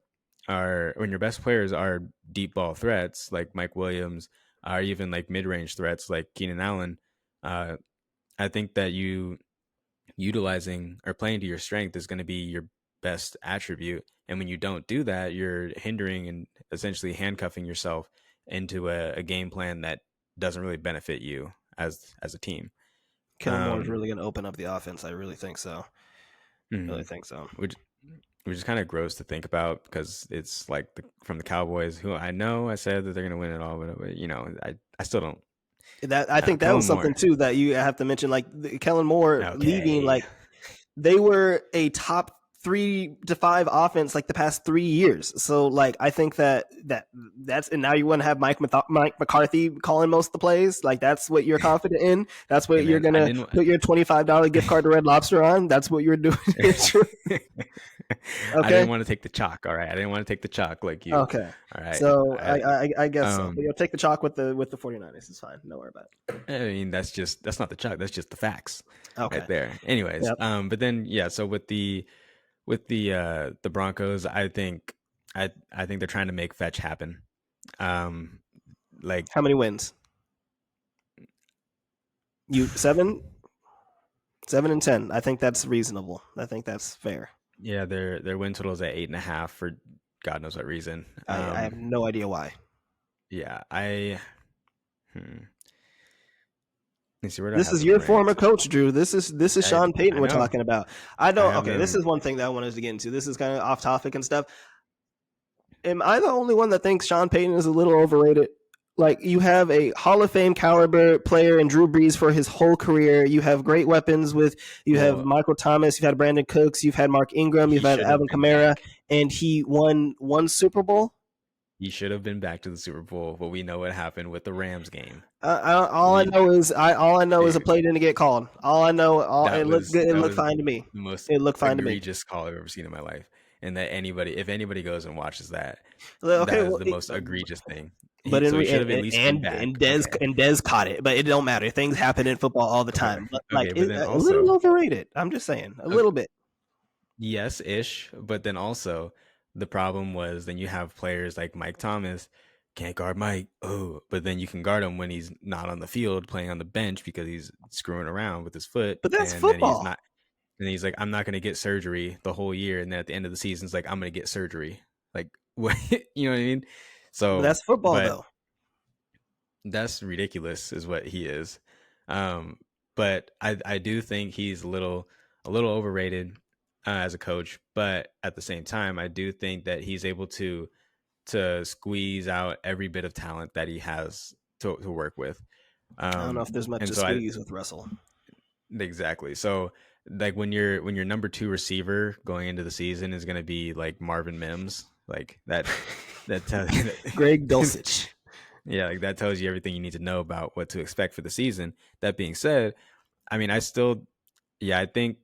when your best players are deep ball threats like Mike Williams, or even like mid range threats like Keenan Allen, uh, I think that you utilizing or playing to your strength is going to be your best attribute. And when you don't do that, you're hindering and essentially handcuffing yourself into a game plan that doesn't really benefit you as a team. Kellen Moore is Um, really going to open up the offense. I really think so. Really mhm. think so. which which is kind of gross to think about because it's like from the Cowboys, who I know I said that they're going to win it all, but I still don't. That I think that Kellen was something Moore, too that you have to mention. Like Kellen Moore leaving, okay, like they were a top 3 to 5 offense like the past 3 years. So like I think that's and now you want to have Mike McCarthy calling most of the plays. Like that's what you're confident in. That's hey what you're man, I gonna didn't. put your $25 gift card to Red Lobster on. That's what you're doing. I didn't Okay. want to take the chalk. All right, I didn't want to take the chalk like you. Okay. All right, So I guess so. But um, you'll take the chalk with the 49ers. It's fine. Don't worry about I mean that's not the chalk. That's just the facts, it. right Okay. there. Anyways, Yep. but then yeah, so with the Broncos, I think they're trying to make fetch happen. Um, like How many wins? You 7 and 10. I think that's reasonable. I think that's fair. yeah, their win total is at 8.5 for God knows what reason. I have no idea why. Yeah, hmm. Let's see, where do I This have is them your former ranked? coach, Drew. This is Sean Payton I we're know. talking about. I I don't. have Okay, this them. is one thing that I wanted to get into. This is kind of off topic and stuff. Am I the only one that thinks Sean Payton is a little overrated? Like you have a Hall of Fame caliber player in Drew Brees for his whole career. You have great weapons with you have Well, Michael Thomas, you've had Brandon Cooks, you've had Mark Ingram, he you've had should have Alvin been Kamara, back. and he won one Super Bowl. He should have been back to the Super Bowl, but we know what happened with the Rams game. All I We know is a Dude, play didn't get called. All I know, it looked good. It that looked was fine to me. the most It looked fine to me. egregious call I've ever seen in my life. And that if anybody goes and watches that, Like, okay, that is well, the most egregious thing. but So he should have at least been back. Okay. And Dez caught it, but it don't matter. Things happen in football all the Okay. time. But like Okay, but then a little also, overrated. I'm just saying, a okay, little bit. yes, ish, but then also the problem was then you have players like Mike Thomas can't guard Mike. Oh, but then you can guard him when he's not on the field playing on the bench because he's screwing around with his foot, But that's and then he's football. not. And he's like, I'm not going to get surgery the whole year. And then at the end of the season, it's like, I'm going to get surgery. Like, what? You know what I mean? But So, that's football, but though. that's ridiculous, is what he is. Um, but I do think he's a little overrated as a coach. But at the same time, I do think that he's able to squeeze out every bit of talent that he has to work with. I don't know if there's much And to so I squeeze with Russell. Exactly. So like when your number two receiver going into the season is going to be like Marvin Mims, like that tells you Greg that, Dulcich. yeah, like that tells you everything you need to know about what to expect for the season. That being said, I mean, I still, yeah, I think,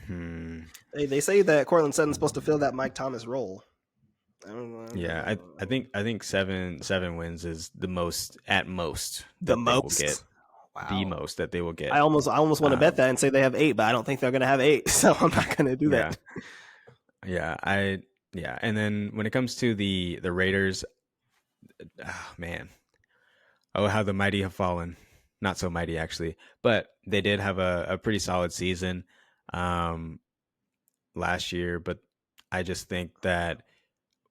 hmm, They say that Cortland Sutton's supposed to fill that Mike Thomas role. I don't yeah, I think seven wins is the most at most the that they will get. most. The Wow. most that they will I get. almost want to bet Um, that and say they have 8, but I don't think they're going to have 8, so I'm not going to do yeah, that. yeah, yeah, and then when it comes to the Raiders, oh man, oh how the mighty have fallen. Not so mighty actually, but they did have a pretty solid season um, last year. But I just think that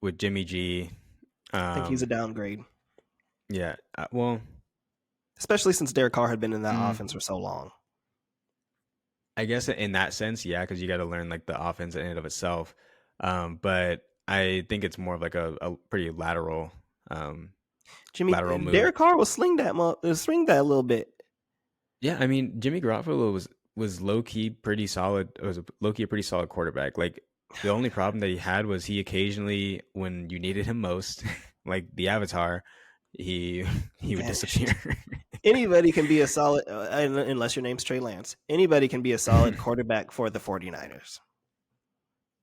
with Jimmy G, I think he's a um, downgrade. yeah, well. especially since Derek Carr had been in that offense Mm, for so long. I guess in that sense, yeah, because you got to learn like the offense in and of itself. But I think it's more of like a pretty um, Jimmy lateral move. Derek Carr will swing that a little bit. Yeah, I mean Jimmy Garoppolo was low key pretty solid. It was a low key a pretty solid quarterback. Like the only problem that he had was he occasionally, when you needed him most, like the Avatar, he He he would vanished. disappear. Anybody can be a solid, unless your name's Trey Lance. Anybody can be a solid quarterback for the 49ers.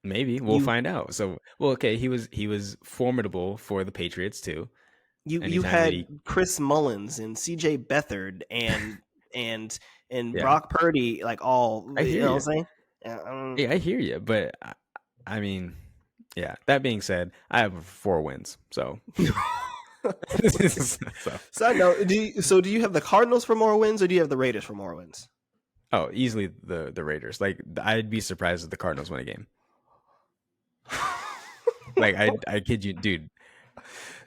Maybe we'll You find out. So, well, okay, he was formidable for the Patriots too. you Anytime that had he, Chris Mullins and C.J. Beathard and yeah, Brock Purdy, like all, I you hear know what you. I'm saying? Yeah, I hear you. But I mean, yeah. That being said, I have 4 wins. So, Okay. so Side note: do you have the Cardinals for more wins, or do you have the Raiders for more wins? oh, easily the Raiders. Like I'd be surprised if the Cardinals win a game. Like I kid you, dude.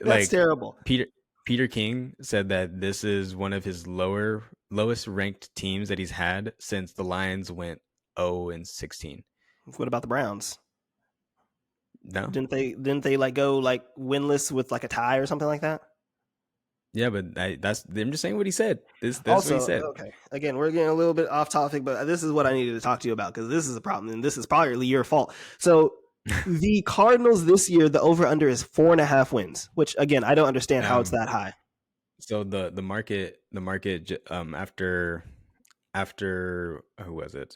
That's Like terrible. Peter Peter King said that this is one of his lowest ranked teams that he's had since the Lions went 0-16. What about the Browns? No, Didn't they like go like winless with like a tie or something like that? yeah, but I'm just saying what he said. That's what he Also, said. okay, again, we're getting a little bit off topic, but this is what I needed to talk to you about because this is a problem, and this is probably your fault. So, the Cardinals this year, the over under is 4.5 wins, which again, I don't understand how it's Um, that high. so the market after who was it?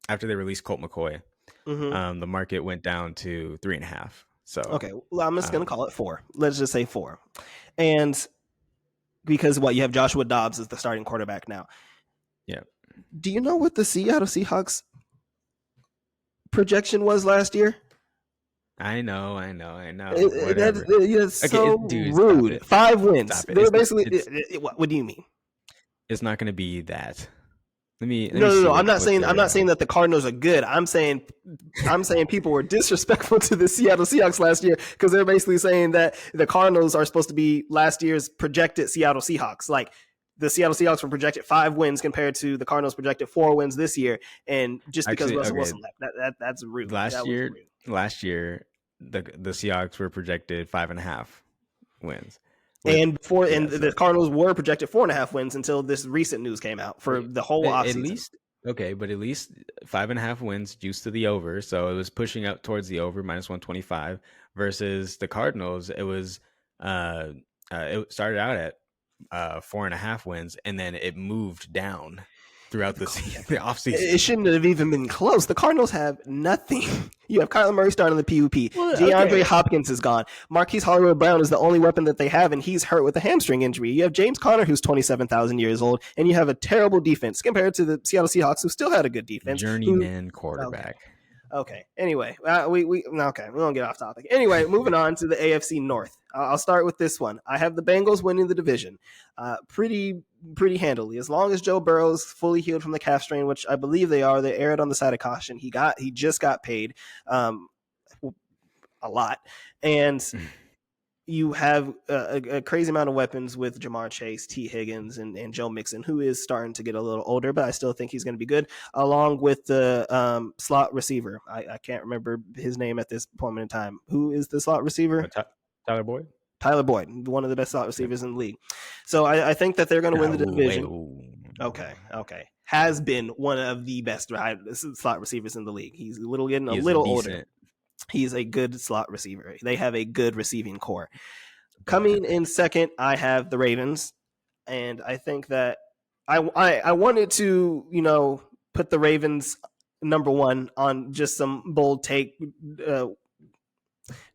After they released Colt McCoy, Hmm. the market went down to 3.5. So, Okay, well, I'm just gonna um, call it four. Let's just say four, and because what you have Joshua Dobbs as the starting quarterback now. yeah, Do you know what the Seattle Seahawks projection was last year? I know. Whatever. That's Okay, so dude, stop rude. it. 5 wins. Stop it. They're basically. It's What do you mean? it's not going to be that. Let me No, no, see no. I'm not what saying. I'm they're not saying that the Cardinals are good. I'm saying people were disrespectful to the Seattle Seahawks last year because they're basically saying that the Cardinals are supposed to be last year's projected Seattle Seahawks. Like the Seattle Seahawks were projected 5 wins compared to the Cardinals projected 4 wins this year, and just because actually Russell okay. Wilson left, that's rude. Last That was year, rude. last year the Seahawks were projected 5.5 wins. With And before, and yeah, the so Cardinals were projected 4.5 wins until this recent news came out for okay, the whole at offseason. least okay, but at least 5.5 wins juiced to the over, so it was pushing up towards the over -125 versus the Cardinals. It was uh, it started out at 4.5 wins, and then it moved down throughout The, the off it season. shouldn't have even been close. The Cardinals have nothing. You have Kyler Murray starting the PUP. Well, DeAndre okay, Hopkins is gone. Marquise Hollywood Brown is the only weapon that they have, and he's hurt with a hamstring injury. You have James Conner, who's 27,000 years old, and you have a terrible defense compared to the Seattle Seahawks, who still had a good defense. Who journeyman okay, quarterback. okay. Anyway, we okay. We don't get off topic. Anyway, moving on to the AFC North. I'll start with this one. I have the Bengals winning the division, pretty handily. As long as Joe Burrow's fully healed from the calf strain, which I believe they are, they erred on the side of caution. He just got paid, um, a lot, and you have a crazy amount of weapons with Jamar Chase, T. Higgins, and Joe Mixon, who is starting to get a little older, but I still think he's going to be good, along with the slot receiver. I can't remember his name at this point in time. Who is the slot receiver? Tyler Boyd. Tyler Boyd, one of the best slot receivers in the league. So I think that they're going to win the division. Okay, okay. Has been one of the best slot receivers in the league. He's getting a He is little older. decent. He's a good slot receiver. They have a good receiving core. Banter. Coming in second, I have the Ravens, and I think that I wanted to put the Ravens number one on just some bold take, uh,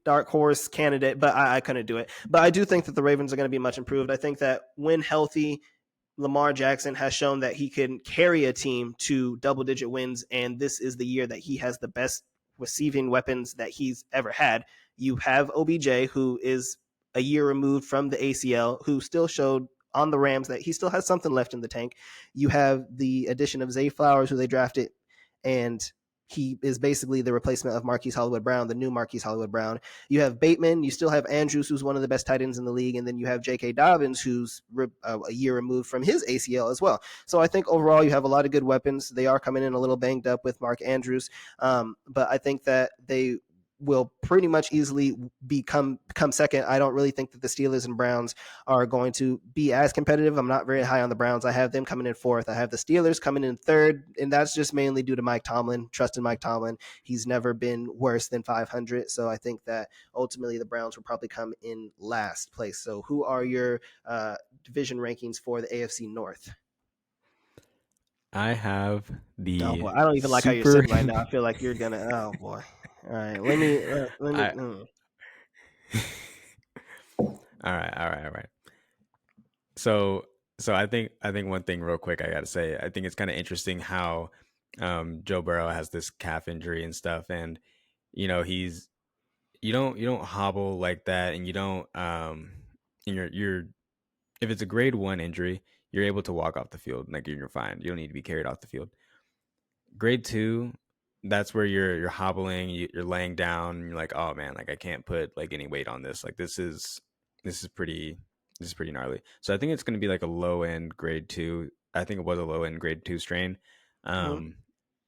dark horse candidate, but I couldn't do it. But I do think that the Ravens are going to be much improved. I think that when healthy, Lamar Jackson has shown that he can carry a team to double digit wins, and this is the year that he has the best receiving weapons that he's ever had. You have OBJ, who is a year removed from the ACL, who still showed on the Rams that he still has something left in the tank. You have the addition of Zay Flowers, who they drafted, and he is basically the replacement of Marquise Hollywood Brown, the new Marquise Hollywood Brown. You have Bateman. You still have Andrews, who's one of the best tight ends in the league. And then you have J.K. Dobbins, who's a year removed from his ACL as well. So I think overall you have a lot of good weapons. They are coming in a little banged up with Mark Andrews. But I think that they will pretty much easily come second. I don't really think that the Steelers and Browns are going to be as competitive. I'm not very high on the Browns. I have them coming in fourth. I have the Steelers coming in third, and that's just mainly due to Mike Tomlin. Trusting Mike Tomlin. He's never been worse than 500, so I think that ultimately the Browns will probably come in last place. So who are your division rankings for the AFC North? I have Oh the boy, I don't even like how you're super. sitting right now. I feel like you're gonna. Oh boy. All right, let me. Let me. I all right. So I think one thing real quick I got to say. I think it's kind of interesting how Joe Burrow has this calf injury and stuff, and he's you don't hobble like that, and you don't and you're if it's a grade one injury, you're able to walk off the field, like you're fine. You don't need to be carried off the field. Grade two, that's where you're hobbling, you're laying down, and you're like, oh man, like I can't put like any weight on this. Like this is pretty gnarly. So I think it's going to be like a low end grade two. I think it was a low end grade two strain. Mhm. Um,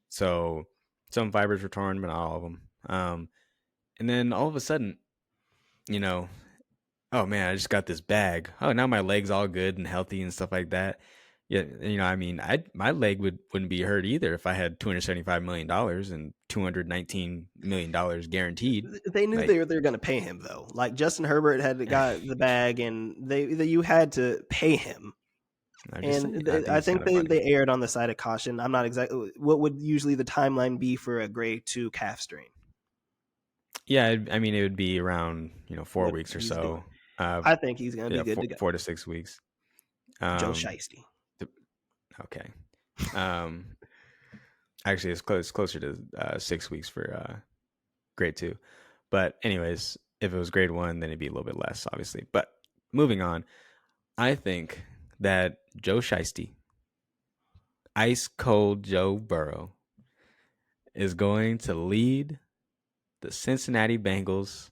so some fibers were torn, but not all of them. And then all of a sudden, you know, oh man, I just got this bag. Oh, now my leg's all good and healthy and stuff like that. Yeah, I mean, I my leg wouldn't be hurt either if I had $275 million and $219 million guaranteed. They knew Like, they were going to pay him though. Like Justin Herbert had got the bag, and you had to pay him. I'm just saying, And I think I it's kind think of funny. they erred on the side of caution. I'm not exactly what would usually the timeline be for a grade two calf strain. Yeah, I mean, it would be around 4 What weeks or he's doing, so. Uh, I think he's going to be yeah, good four, to go. 4 to 6 weeks. Joe Um, Shiesty. th- okay. Um, actually, it's closer to 6 weeks for grade two. But anyways, if it was grade one, then it'd be a little bit less, obviously. But moving on, I think that Joe Shiesty, ice cold Joe Burrow, is going to lead the Cincinnati Bengals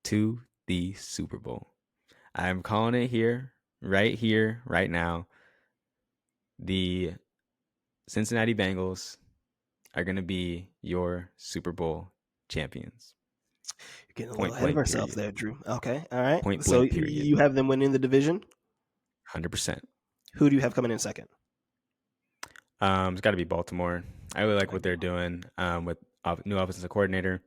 to the Super Bowl. I'm calling it here, right now. The Cincinnati Bengals are going to be your Super Bowl champions. You're getting a little Point ahead of blank, ourselves period. there, Drew. Okay, all right. Point So blank, period. you have them winning the division. 100%. Who do you have coming in second? It's got to be Baltimore. I really like what they're doing with new offensive coordinator.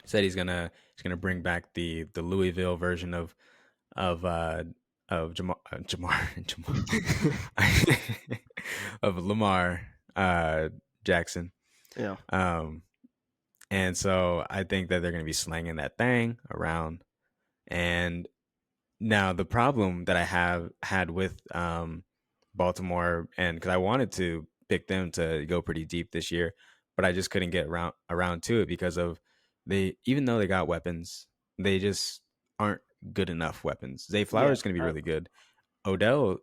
Said he's gonna bring back the Louisville version of uh, Jamar of Lamar Jackson. Yeah. Um, and so I think that they're gonna be slanging that thing around. And now the problem that I have had with Baltimore, and because I wanted to pick them to go pretty deep this year, but I just couldn't get around to it because of even though they got weapons, they just aren't good enough weapons. Zay Yeah. Flowers is going to be really good. Odell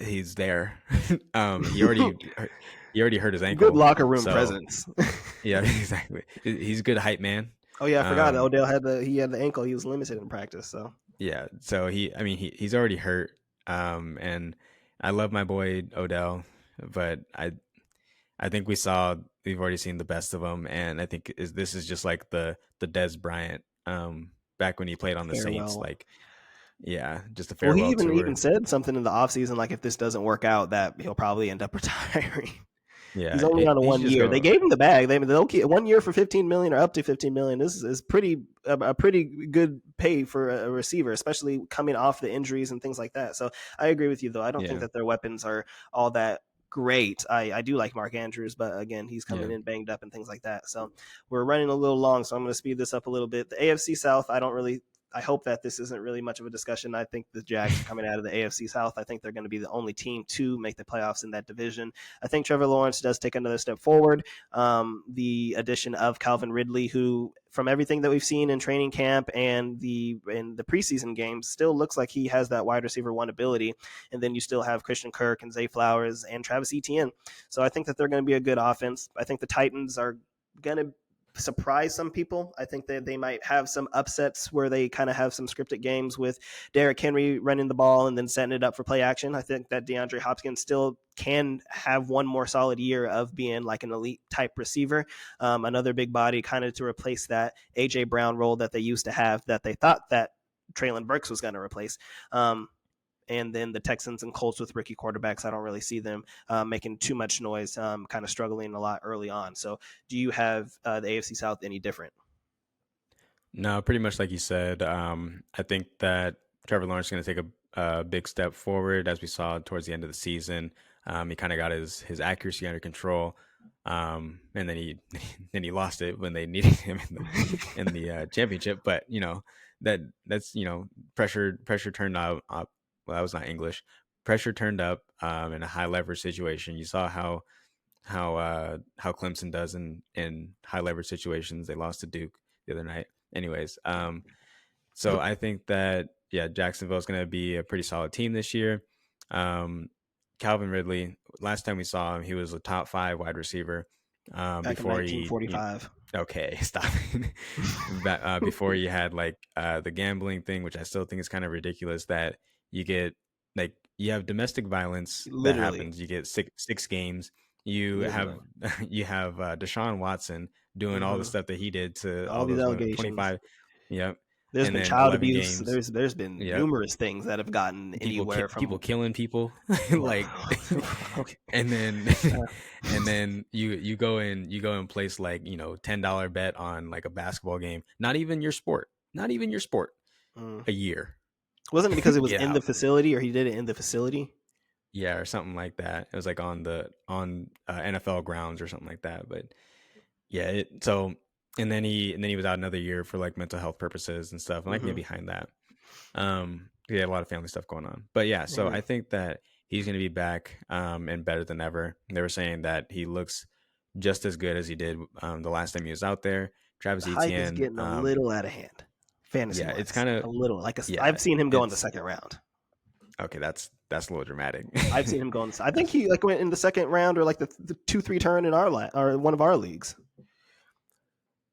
he's there. He already hurt his Good ankle, locker room so presence. yeah, exactly. He's a good hype man. Oh yeah, I forgot. Um, Odell had the ankle. He was limited in practice. So Yeah, so I mean, he's already hurt. And I love my boy Odell, but I think we've already seen the best of him, and I think this is just like the Des Bryant, back when he played on the Saints, farewell. like yeah, just a Well, he farewell even tour. said something in the offseason, like if this doesn't work out, that he'll probably end up retiring. He's Yeah, only on a he should one just year. They go. gave him the bag. They'll keep 1 year for 15 million or up to 15 million. This is pretty a pretty good pay for a receiver, especially coming off the injuries and things like that. So I agree with you, though. I don't think Yeah, that their weapons are all that great. I do like Mark Andrews, but again, he's coming yeah, in banged up and things like that. So we're running a little long, so I'm going to speed this up a little bit. The AFC South, I hope that this isn't really much of a discussion. I think the Jags are coming out of the AFC South. I think they're going to be the only team to make the playoffs in that division. I think Trevor Lawrence does take another step forward. The addition of Calvin Ridley, who, from everything that we've seen in training camp and the preseason games, still looks like he has that wide receiver one ability. And then you still have Christian Kirk and Zay Flowers and Travis Etienne. So I think that they're going to be a good offense. I think the Titans are going to surprise some people. I think that they might have some upsets where they kind of have some scripted games with Derrick Henry running the ball and then setting it up for play action. I think that DeAndre Hopkins still can have one more solid year of being like an elite type receiver. Another big body kind of to replace that AJ Brown role that they used to have that they thought that Traylon Burks was going to replace. And then the Texans and Colts with rookie quarterbacks, I don't really see them making too much noise, kind of struggling a lot early on. So do you have the AFC South any different? No, pretty much like you said. I think that Trevor Lawrence is going to take a big step forward, as we saw towards the end of the season. He kind of got his accuracy under control, and then he then he lost it when they needed him in the championship. But that's pressure turned up. Well, that was not English. Pressure turned up in a high leverage situation. You saw how Clemson does in high leverage situations. They lost to Duke the other night. Anyways, so I think that Jacksonville is going to be a pretty solid team this year. Calvin Ridley, last time we saw him, he was a top 5 wide receiver Back in before nineteen 45. okay, stop. Before he had like the gambling thing, which I still think is kind of ridiculous that you get like you have domestic violence that Literally. happens. You get six games. You have Literally. Deshaun Watson doing all the Hmm. stuff that he did to All all these those allegations. 25. Yep. There's And been then child 11 abuse. games. There's been Yep. numerous things that have gotten anywhere People from. killing people Well, like okay. and then Uh, and then you go and place like $10 bet on like a basketball game, not even your sport, mm. a year. Wasn't it because it was Get in the out. facility, or he did it in the facility? Yeah, or something like that. It was like on NFL grounds or something like that. But yeah, and then he was out another year for like mental health purposes and stuff, and I can get Hmm. behind that. He had a lot of family stuff going on. But yeah, I so agree. I think that he's going to be back and better than ever. They were saying that he looks just as good as he did the last time he was out there. The Travis hype is Etienne, getting a little out of hand, fantasy yeah, it's wise. kind of A little. Like yeah, I've seen him go in the it's second round. okay. That's a little dramatic. I've seen him go in. I think That's he like went in the second round or like the 2-3 turn in or one of our leagues.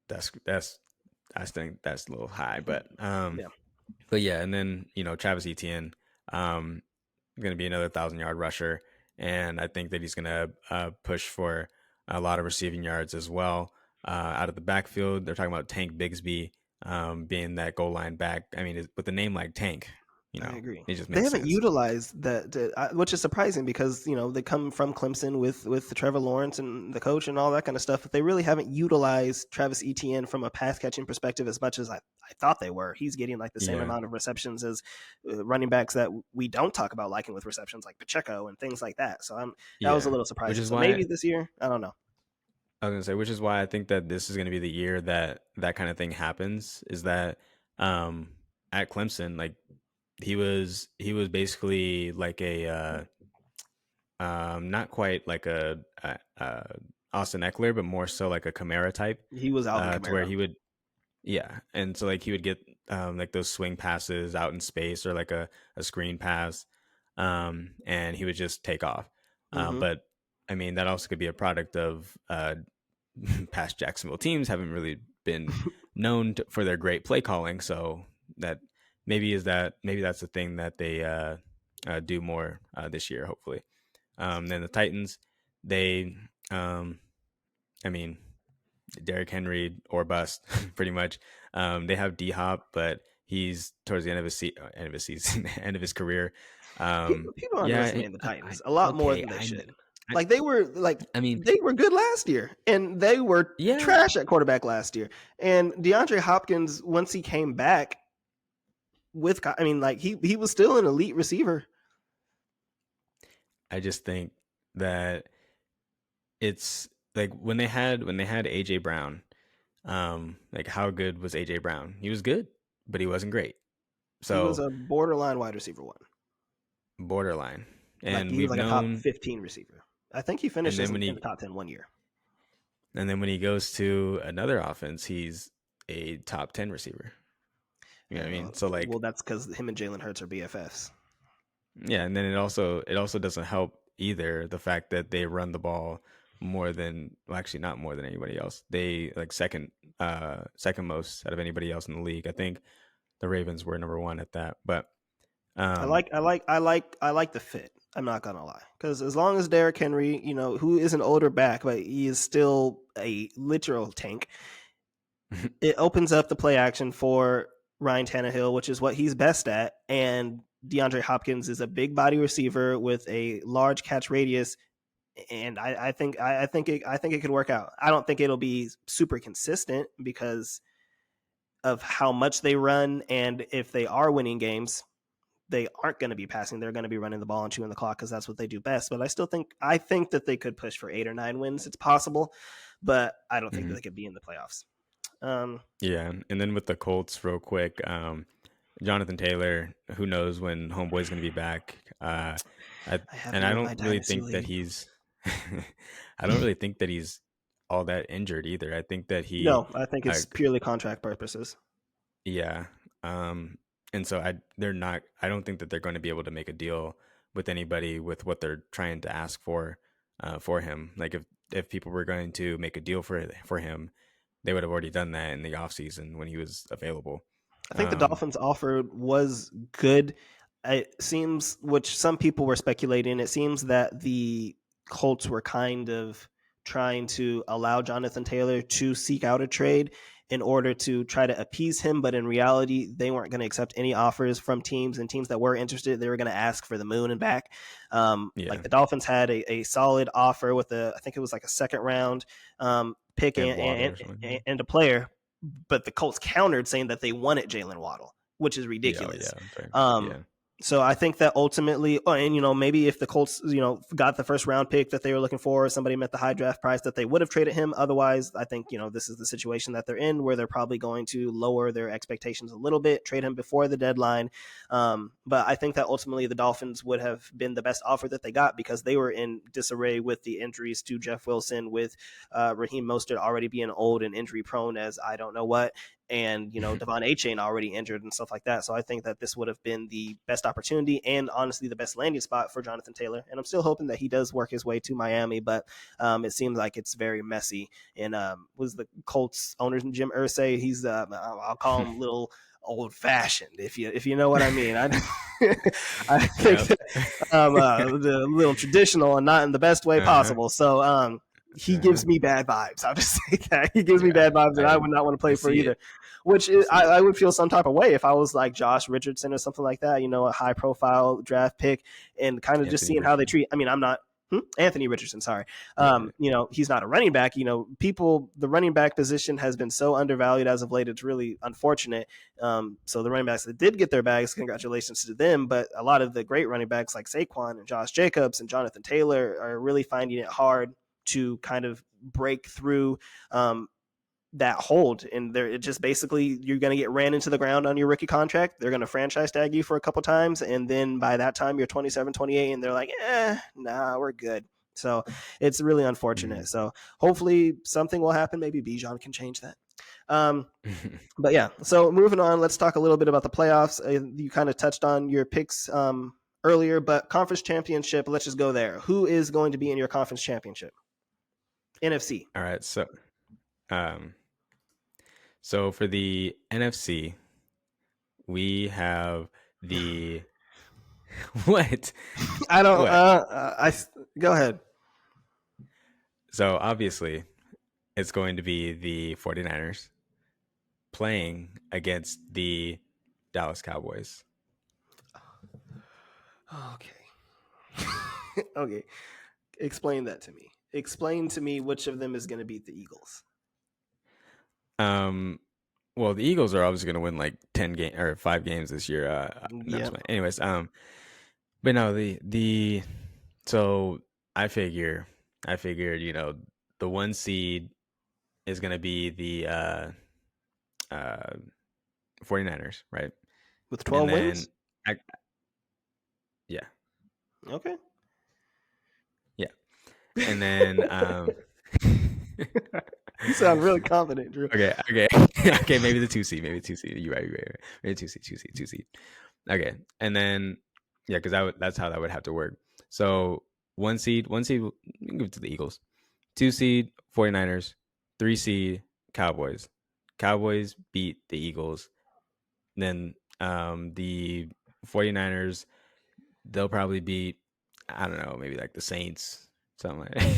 that's I think that's a little high, Yeah. but yeah, and then Travis Etienne, going to be another 1,000-yard rusher, and I think that he's going to push for a lot of receiving yards as well out of the backfield. They're talking about Tank Bigsby being that goal line back. I mean, with a name like Tank, I agree. it just They makes haven't sense. utilized that, which is surprising because they come from Clemson with Trevor Lawrence and the coach and all that kind of stuff. But they really haven't utilized Travis Etienne from a pass catching perspective as much as I thought they were. He's getting like the same Yeah, amount of receptions as running backs that we don't talk about liking with receptions, like Pacheco and things like that. So that was a yeah. little Which surprising. is So why maybe this year, I don't know. I was gonna say, which is why I think that this is gonna be the year that that kind of thing happens. Is that um, at Clemson, like he was basically like a not quite like a Austin Eckler, but more so like a Kamara type, He was Alvin to where Kamara. he would, yeah, and so like he would get like those swing passes out in space or like a screen pass, and he would just take off. Hmm. But I mean that also could be a product of past Jacksonville teams haven't really been known for their great play calling, so that maybe that's the thing that they do more this year, hopefully. Then the Titans, they, I mean, Derrick Henry or bust, pretty much. They have D Hop, but he's towards the end of end of his season, end of his career. People are Yeah, underestimating the Titans a lot more okay. than they should. I, Like I mean, they were good last year, and they were yeah. trash at quarterback last year. And DeAndre Hopkins, once he came back I mean, like he was still an elite receiver. I just think that it's like when they had AJ Brown, like how good was AJ Brown? He was good. but he wasn't great. He was So a borderline wide receiver one. borderline. Like And he was we've like a top known, 15 receiver. I think he and finishes then when in the he top 10 1 year. and then when he goes to another offense, he's a top 10 receiver. You know what I mean? So Well, like, that's because him and Jalen Hurts are BFFs. yeah, and then it also doesn't help either the fact that they run the ball more than, well, actually not more than anybody else. They like second most out of anybody else in the league. I think the Ravens were number one at that. But um I like the fit. I'm not gonna lie, because as long as Derrick Henry, who is an older back, but he is still a literal tank, it opens up the play action for Ryan Tannehill, which is what he's best at. And DeAndre Hopkins is a big body receiver with a large catch radius, and I think it could work out. I don't think it'll be super consistent because of how much they run, and if they are winning games, they aren't going to be passing. They're going to be running the ball and chewing the clock because that's what they do best. But I think that they could push for 8 or 9 wins. It's possible, but I don't think that mhm. they could be in the playoffs. Um, Yeah, and then with the Colts, real quick, Jonathan Taylor, who knows when Homeboy's going to be back? I I have and him I in my don't really dynasty think that league. he's, I don't really think that he's all that injured either. I think that he, No, I think uh, it's purely contract purposes. yeah, and so they're not. I don't think that they're going to be able to make a deal with anybody with what they're trying to ask for him. Like if people were going to make a deal for him, they would have already done that in the offseason when he was available. I think the Um, Dolphins' offer was good. It seems, which some people were speculating, it seems that the Colts were kind of trying to allow Jonathan Taylor to seek out a trade in order to try to appease him. But in reality, they weren't going to accept any offers from teams, and teams that were interested, they were going to ask for the moon and back. Like yeah, the Dolphins had a solid offer with I think it was like a second round pick and Waddle or something. and a player, but the Colts countered saying that they wanted Jalen Waddle, which is Yeah, oh, yeah, ridiculous. that's right. Um, Yeah. so I think that ultimately, and maybe if the Colts, got the first round pick that they were looking for, somebody met the high draft price, that they would have traded him. Otherwise, I think this is the situation that they're in, where they're probably going to lower their expectations a little bit, trade him before the deadline. But I think that ultimately the Dolphins would have been the best offer that they got, because they were in disarray with the injuries to Jeff Wilson, with Raheem Mostert already being old and injury prone as I don't know what, and Devon Achane already injured and stuff like that. So I think that this would have been the best opportunity, and honestly the best landing spot for Jonathan Taylor. And I'm still hoping that he does work his way to Miami, but it seems like it's very messy. And was the Colts owner Jim Irsay? He's I'll call him little old fashioned, if you know what I mean. I think Yep. that, the little traditional and not in the best way Uh-huh. possible. So he Uh-huh. gives me bad vibes. I'll just say that he gives me Yeah. bad vibes, and I I would not want to I play for see either. it. Which I is, see it. I would feel some type of way if I was like Josh Richardson or something like that. A high profile draft pick, and kind of just Anthony seeing how they Richardson. treat. I mean, I'm not. Anthony Richardson, sorry. Yeah. He's not a running back. The running back position has been so undervalued as of late. It's really unfortunate. So the running backs that did get their bags, congratulations to them. But a lot of the great running backs like Saquon and Josh Jacobs and Jonathan Taylor are really finding it hard to kind of break through that hold. And they're it just basically, you're going to get ran into the ground on your rookie contract. They're going to franchise tag you for a couple times, and then by that time you're 27, 28, and they're like, nah, we're good. So it's really unfortunate. Mhm. So hopefully something will happen. Maybe Bijan can change that. um but yeah, so moving on, let's talk a little bit about the playoffs. You kind of touched on your picks earlier, but conference championship, let's just go there. Who is going to be in your conference championship? NFC. All right. Um so for the NFC, we have the what? I don't. What? I Go ahead. So obviously, it's going to be the 49ers playing against the Dallas Cowboys. Okay. Okay. Explain that to me. Explain to me which of them is going to beat the Eagles. Um, well, the Eagles are obviously going to win like 10 game or 5 games this year. No, just Yep. playing. Anyways, but no, the so I figure, I figured, the one seed is going to be the uh 49ers, right? with And 12 then wins. I, yeah, Okay. yeah. And then You sound really confident, Drew. okay, okay, okay. Maybe the two seed, maybe the two seed. You're right, you're right. Maybe two seed, two seed, two seed. Okay, and then yeah, because that's how that would have to work. So one seed, you can give it to the Eagles. Two seed 49ers, three seed Cowboys. Cowboys beat the Eagles. Then the 49ers, they'll probably beat, I don't know, maybe like the Saints, something like that.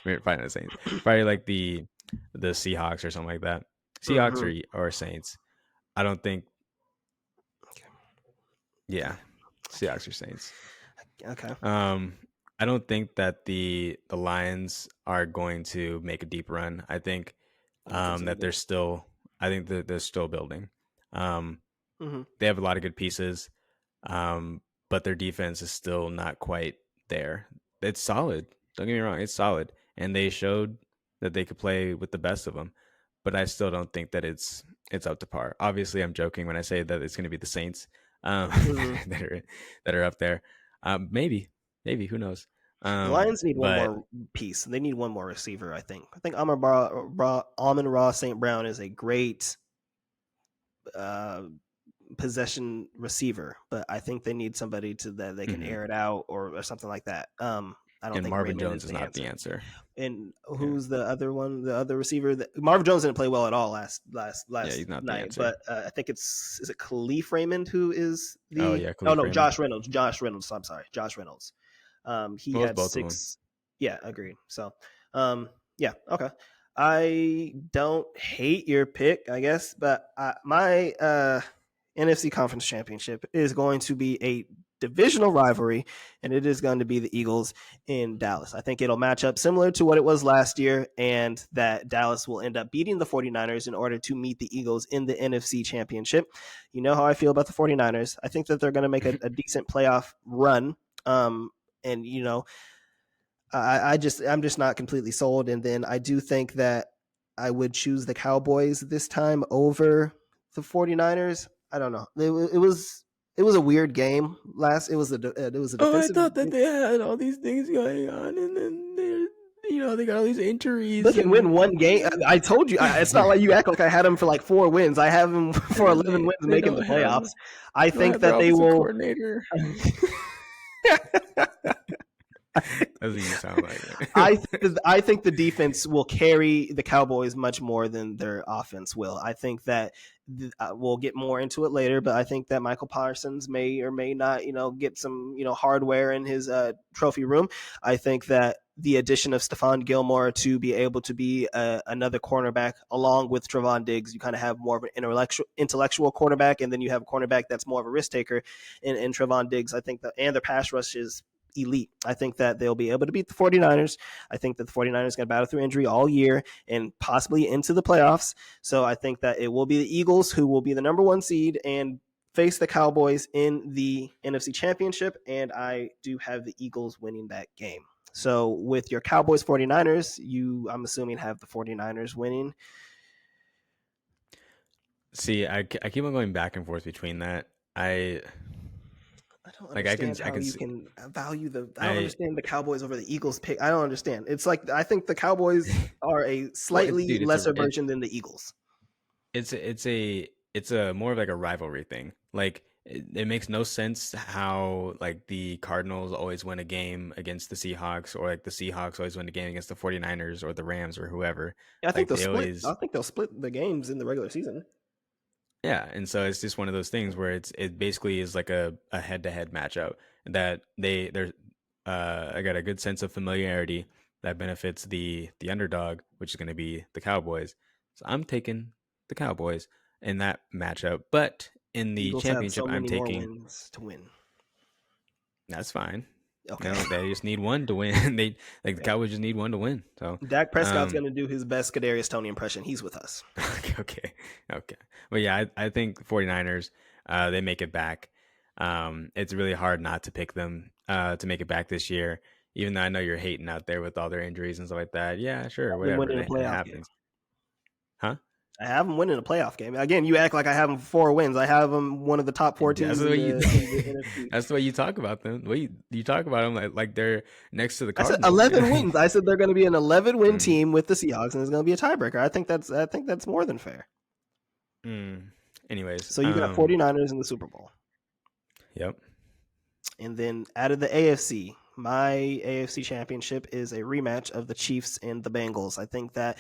Maybe probably not the Saints. Probably like the Seahawks or something like that. Seahawks Mm-hmm. or Saints. I don't think, yeah, Seahawks or Saints. Okay. Um, I don't think that the Lions are going to make a deep run. I think You don't think so that either? I think that they're still building. Um, Mm-hmm. they have a lot of good pieces, but their defense is still not quite there. It's solid. Don't get me wrong, it's solid, and they showed that they could play with the best of them. But I still don't think that it's up to par. Obviously, I'm joking when I say that it's going to be the Saints Mm-hmm. that are that are up there. Maybe, maybe who knows? The Lions need one But more piece. They need one more receiver. I think. I think Amon Ross St. Brown is a great uh, possession receiver, but I think they need somebody to that they can mhm. air it out or something like that. I don't And think Marvin Raymond is Jones is the not the answer. answer. And Yeah, who's the other one? The other receiver? Marvin Jones didn't play well at all yeah, last he's not the night. answer. But I think it's is it Khalif Raymond who is Oh the? yeah, Oh Khalif no, Raymond. Josh Reynolds. Josh Reynolds. I'm sorry, Josh Reynolds. He Well, it's had both of them. 6. Yeah, agreed. So, yeah, okay. I don't hate your pick, I guess, but my NFC Conference Championship is going to be a divisional rivalry, and it is going to be the Eagles in Dallas. I think it'll match up similar to what it was last year, and that Dallas will end up beating the 49ers in order to meet the Eagles in the NFC Championship. You know how I feel about the 49ers. I think that they're going to make a decent playoff run. And I'm just not completely sold. And then I do think that I would choose the Cowboys this time over the 49ers. I don't know. It was a weird game last. It was a Oh, I defensive. thought that they had all these things going on, and then they got all these They injuries, can win and one game. I told you. It's not like you act like I had them for like 4 wins. I have them and for then 11 wins they making the playoffs. I don't think have their that they offensive will. coordinator. Doesn't even sound like I it. think I think the defense will carry the Cowboys much more than their offense will. I think that we'll get more into it later, but I think that Michael Parsons may or may not, get some, hardware in his trophy room. I think that the addition of Stephon Gilmore to be able to be another cornerback along with Trevon Diggs, you kind of have more of an intellectual cornerback, and then you have a cornerback that's more of a risk taker in Trevon Diggs. I think that, and their pass rush is elite. I think that they'll be able to beat the 49ers. I think that the 49ers going to battle through injury all year and possibly into the playoffs. So I think that it will be the Eagles who will be the number one seed and face the Cowboys in the NFC Championship. And I do have the Eagles winning that game. So with your Cowboys 49ers, I'm assuming, have the 49ers winning. See, I keep on going back and forth between that. I I don't like understand I how can you see can value the. I don't I understand the Cowboys over the Eagles pick. I don't understand. It's like I think the Cowboys are a well, slightly dude, lesser version than the Eagles. it's a more of like a rivalry thing. Like it makes no sense how like the Cardinals always win a game against the Seahawks, or like the Seahawks always win a game against the 49ers or the Rams or whoever. Yeah, I think Like they'll they split. I always think they'll split the games in the regular season. yeah, and so it's just one of those things where it basically is like a head to head matchup that they're I got a good sense of familiarity that benefits the underdog, which is going to be the Cowboys. So I'm taking the Cowboys in that matchup, but in the Eagles have championship, so I'm many more taking wins to win. that's fine. Okay. They just need one to win. They like the Yeah. Cowboys just need one to win. So Dak Prescott's um going to do his best Kadarius Toney impression. He's with us. okay. Okay. But yeah, I think 49ers, they make it back. It's really hard not to pick them to make it back this year, even though I know you're hating out there with all their injuries and stuff like that. Yeah, sure, Them whatever. winning a It playoff game. happens. Huh? I have them winning a playoff game. Again, you act like I have them 4 wins. I have them one of the top four That's teams the way you. in the NFC. That's the way you talk about them. The way you talk about them like they're next to the I said Cardinals. 11 wins. I said they're going to be an 11-win Mm, team with the Seahawks, and it's going to be a tiebreaker. I think that's more than fair. mm. Anyways, So you got 49ers in the Super Bowl. Yep. And then out of the AFC, my AFC championship is a rematch of the Chiefs and the Bengals. I think that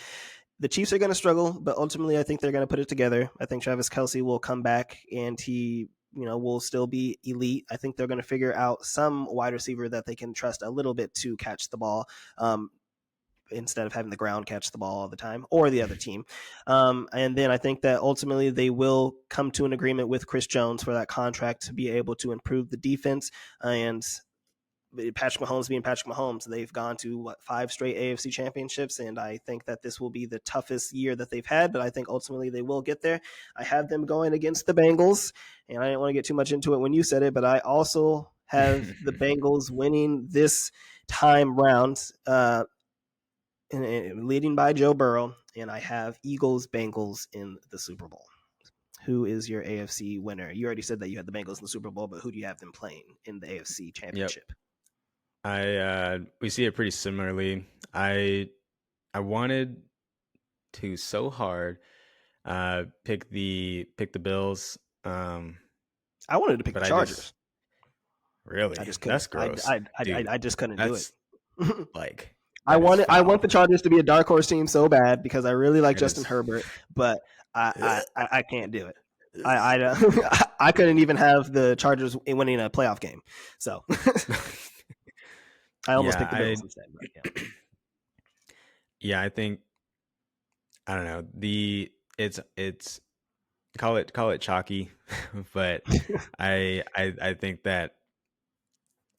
the Chiefs are going to struggle, but ultimately I think they're going to put it together. I think Travis Kelce will come back and he, will still be elite. I think they're going to figure out some wide receiver that they can trust a little bit to catch the ball. Instead of having the ground catch the ball all the time or the other team. And then I think that ultimately they will come to an agreement with Chris Jones for that contract to be able to improve the defense. And Patrick Mahomes being Patrick Mahomes, they've gone to 5 straight AFC championships, and I think that this will be the toughest year that they've had, but I think ultimately they will get there. I have them going against the Bengals, and I didn't want to get too much into it when you said it, but I also have the Bengals winning this time round, leading by Joe Burrow, and I have Eagles Bengals in the Super Bowl. Who is your AFC winner? You already said that you had the Bengals in the Super Bowl, but who do you have them playing in the AFC Yep. Championship? We see it pretty similarly. I wanted to so hard pick the Bills, I wanted to pick the but I Chargers. just I really just couldn't. that's gross, dude. I just couldn't do it. That's like I that is want the foul. Chargers to be a dark horse team so bad because I really like It Justin is. Herbert, but I can't do it. I couldn't even have the Chargers winning a playoff game. So I almost Yeah, picked the Bills instead. But yeah. yeah, I think I don't know. It's call it chalky, but I think that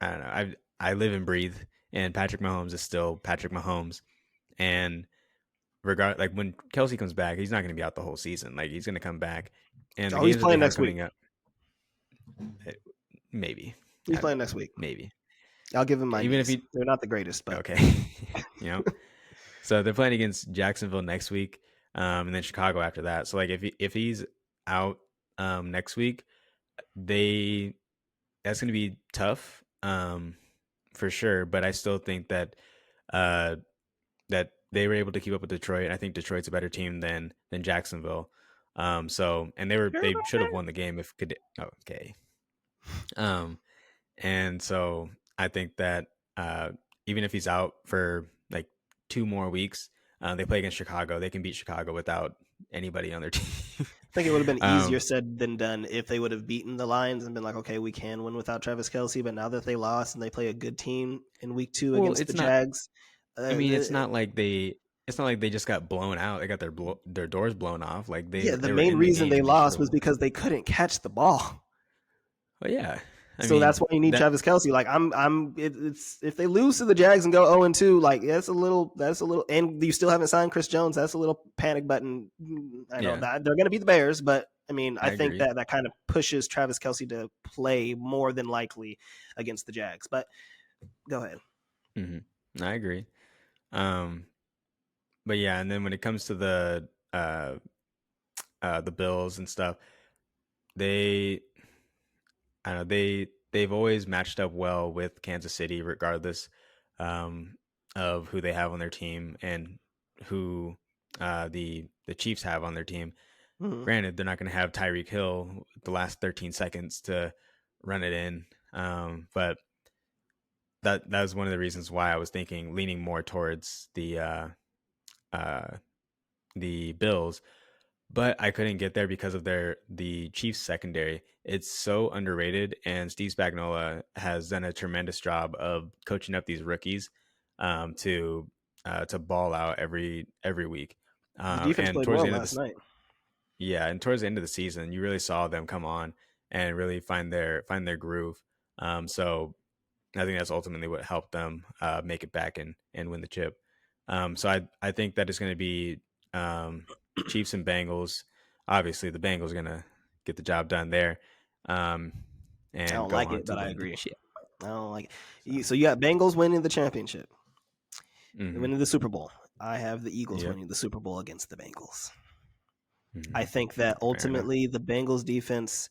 I don't know. I live and breathe, and Patrick Mahomes is still Patrick Mahomes, and like when Kelsey comes back, he's not going to be out the whole season. Like he's going to come back, and the Oh, he's games that they playing have next week. coming up, eh, maybe, He's playing next week. maybe I'll give him my even if knees. he They're not the greatest, but okay, you know. So they're playing against Jacksonville next week, and then Chicago after that. So like if he's out next week, they that's going to be tough for sure. But I still think that uh, that they were able to keep up with Detroit. I think Detroit's a better team than Jacksonville. So and they should have won the game if could. Oh, okay. Um, and so I think that even if he's out for like 2 more weeks, they play against Chicago. They can beat Chicago without anybody on their team. I think it would have been um, easier said than done if they would have beaten the Lions and been like, okay, we can win without Travis Kelce. But now that they lost and they play a good team in week 2 well, against the it's not. Jags, I mean, the, It's not like they just got blown out. They got their doors blown off. Like yeah, the they were main in the reason game they and they should lost have was won. because they couldn't catch the ball. But yeah, I So that's mean why you need that. Travis Kelce. Like it's if they lose to the Jags and go 0-2, like that's a little, and you still haven't signed Chris Jones. That's a little panic button. I know Yeah, that they're going to beat the Bears, but I mean, I I think agree. that kind of pushes Travis Kelce to play more than likely against the Jags. But go ahead. hmm I agree. Um, but yeah, and then when it comes to the Bills and stuff, they I don't know they've always matched up well with Kansas City, regardless um, of who they have on their team and who the Chiefs have on their team. Mhm. Granted, they're not going to have Tyreek Hill the last 13 seconds to run it in, but that was one of the reasons why I was leaning more towards uh, the Bills, but I couldn't get there because of the Chiefs secondary. It's so underrated, and Steve Spagnuolo has done a tremendous job of coaching up these rookies to ball out every week. The defense And played towards well the end of last this, night. yeah, and towards the end of the season, you really saw them come on and really find their groove. So I think that's ultimately what helped them make it back and win the chip. So I think that it's going to be um, Chiefs and Bengals. Obviously, the Bengals are going to get the job done there um, I and don't go like on it, to but I win the agree. chip. I don't like it. So, So you got Bengals winning the championship, hmm winning the Super Bowl. I have the Eagles yep. winning the Super Bowl against the Bengals. I Mm-hmm. think that Fair enough. ultimately the Bengals defense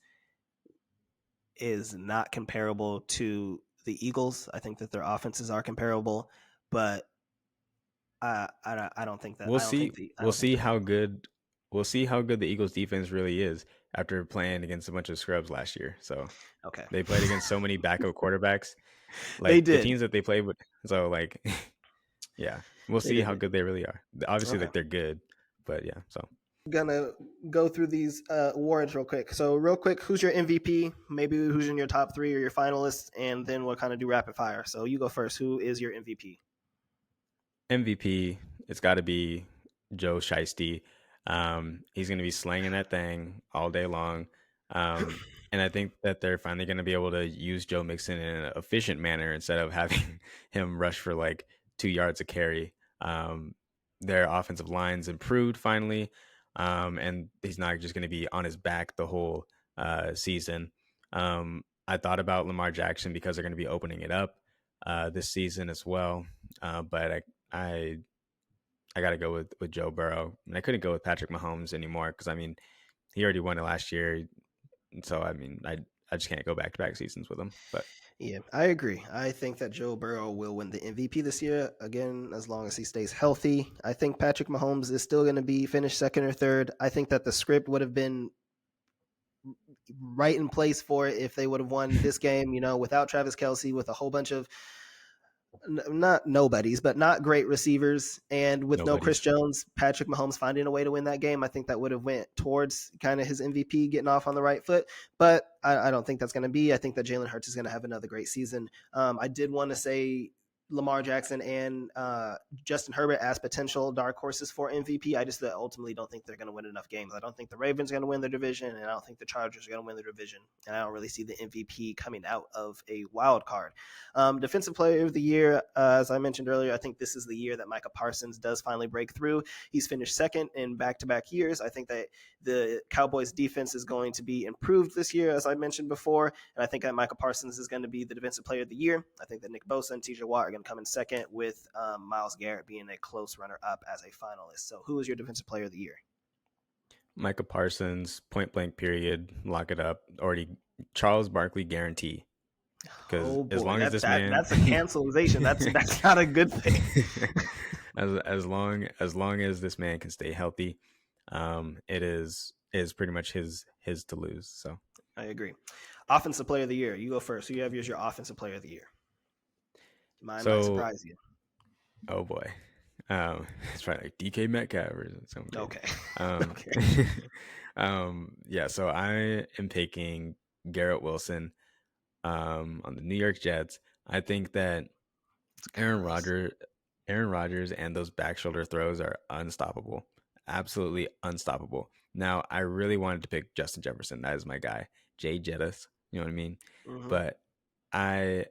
is not comparable to the Eagles. I think that their offenses are comparable, but I don't think that We'll see. I don't think they're How equal. good. We'll see how good the Eagles defense really is after playing against a bunch of scrubs last year. So Okay, they played against so many backup quarterbacks, they like the did. teams that they played with. So like, yeah, we'll They see how did. good they really are. Obviously, Okay, like they're good, but yeah. So gonna go through these awards real quick. So real quick, who's your MVP? Maybe who's in your top three or your finalists, and then we'll kind of do rapid fire. So you go first. Who is your MVP? MVP, it's got to be Joe Shiesty. He's going to be slanging that thing all day long. And I think that they're finally going to be able to use Joe Mixon in an efficient manner instead of having him rush for like 2 yards a carry. Their offensive line's improved finally. And he's not just going to be on his back the whole season. I thought about Lamar Jackson because they're going to be opening it up this season as well. But I I got to go with Joe Burrow. And I couldn't go with Patrick Mahomes anymore because I mean he already won it last year, so I mean I just can't go back to back seasons with him. But Yeah, I agree. I think that Joe Burrow will win the MVP this year again, as long as he stays healthy. I think Patrick Mahomes is still going to be finished second or third. I think that the script would have been right in place for it if they would have won this game, without Travis Kelsey, with a whole bunch of not nobodies, but not great receivers, and with no Chris nobody's. Jones, Patrick Mahomes finding a way to win that game. I think that would have went towards kind of his MVP getting off on the right foot, but I don't think that's going to be. I think that Jalen Hurts is going to have another great season. I did want to say Lamar Jackson and Justin Herbert as potential dark horses for MVP. I just ultimately don't think they're going to win enough games. I don't think the Ravens are going to win their division, and I don't think the Chargers are going to win their division. And I don't really see the MVP coming out of a wild card. Defensive Player of the Year, as I mentioned earlier, I think this is the year that Micah Parsons does finally break through. He's finished second in back-to-back years. I think that the Cowboys defense is going to be improved this year, as I mentioned before, and I think that Micah Parsons is going to be the Defensive Player of the Year. I think that Nick Bosa and TJ Watt are going to come in second, with Myles Garrett being a close runner-up as a finalist. So who is your Defensive Player of the Year? Micah Parsons, point blank period, lock it up. Already Charles Barkley guarantee. Because Oh as boy, long as this man that's a cancelization. That's not a good thing. as long as this man can stay healthy, it is pretty much his to lose. So I agree. Offensive Player of the Year. You go first. Who you have as your Offensive Player of the Year? Mine might so surprise you. oh boy, it's probably like DK Metcalf or something crazy. Okay. Um, Okay. yeah. So I am picking Garrett Wilson on the New York Jets. I think that It's a good Aaron list. Rodgers, Aaron Rodgers, and those back shoulder throws are unstoppable, absolutely unstoppable. Now, I really wanted to pick Justin Jefferson. That is my guy, Jay Jettis. You know what I mean? Mm-hmm. But I,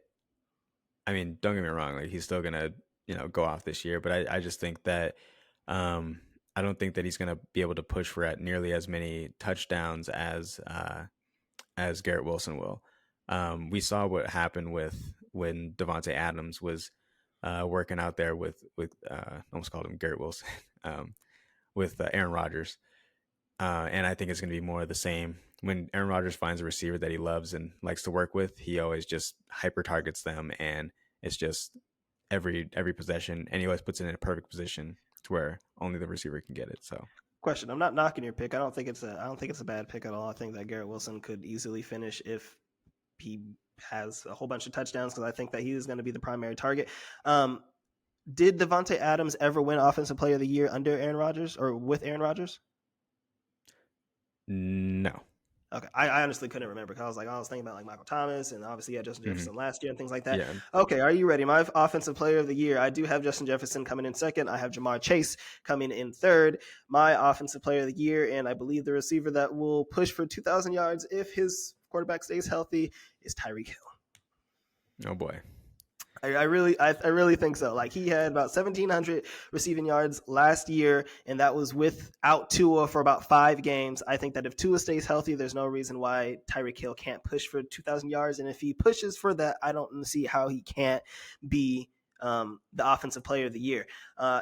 I mean, don't get me wrong. Like he's still gonna, go off this year. But I just think that, um, I don't think that he's gonna be able to push for at nearly as many touchdowns as Garrett Wilson will. We saw what happened with when Devonte Adams was working out there with almost called him Garrett Wilson with Aaron Rodgers, and I think it's going to be more of the same. When Aaron Rodgers finds a receiver that he loves and likes to work with, he always just hyper targets them, and it's just every possession, and he always puts it in a perfect position to where only the receiver can get it. So Question. I'm not knocking your pick. I don't think it's a bad pick at all. I think that Garrett Wilson could easily finish if he has a whole bunch of touchdowns, because I think that he is going to be the primary target. Um, did Devonte Adams ever win Offensive Player of the Year under Aaron Rodgers or with Aaron Rodgers? no. Okay, I honestly couldn't remember, because I was thinking about like Michael Thomas, and obviously Justin Hmm. Jefferson last year and things like that. Yeah. Okay, are you ready? My Offensive Player of the Year, I do have Justin Jefferson coming in second. I have Jamar Chase coming in third. My Offensive Player of the Year, and I believe the receiver that will push for 2,000 yards if his quarterback stays healthy, is Tyreek Hill. Oh boy. I really think so. Like, he had about 1,700 receiving yards last year, and that was without Tua for about 5 games. I think that if Tua stays healthy, there's no reason why Tyreek Hill can't push for 2,000 yards. And if he pushes for that, I don't see how he can't be the offensive player of the year.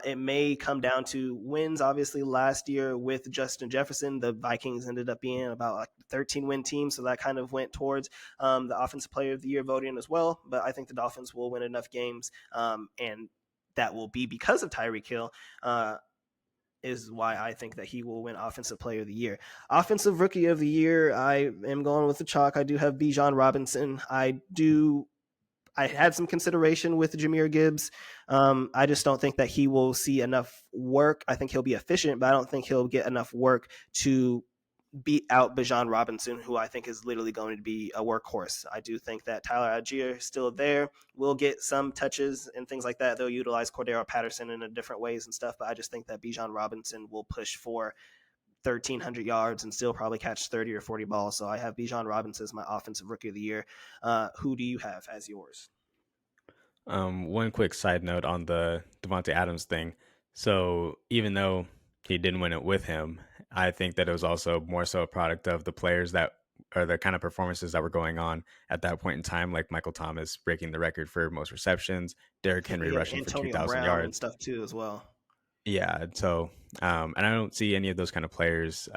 It may come down to wins. Obviously, last year with Justin Jefferson, the Vikings ended up being about like a 13-win team, so that kind of went towards the offensive player of the year voting as well. But I think the Dolphins will win enough games, and that will be because of Tyreek Hill. Is why I think that he will win Offensive Player of the Year. Offensive Rookie of the Year, I am going with the chalk. I do have Bijan Robinson. I had some consideration with Jahmyr Gibbs. I just don't think that he will see enough work. I think he'll be efficient, but I don't think he'll get enough work to beat out Bijan Robinson, who I think is literally going to be a workhorse. I do think that Tyler Algier is still there, will get some touches and things like that. They'll utilize Cordero Patterson in a different ways and stuff, but I just think that Bijan Robinson will push for 1,300 yards and still probably catch 30 or 40 balls. So I have Bijan Robinson as my offensive rookie of the year. Who do you have as yours? One quick side note on the Devontae Adams thing. So even though he didn't win it with him, I think that it was also more so a product of the players that are the kind of performances that were going on at that point in time, like Michael Thomas breaking the record for most receptions, Derrick I think Henry he had rushing for Antonio 2,000 Brown and yards. stuff too as well. Yeah. So, and I don't see any of those kind of players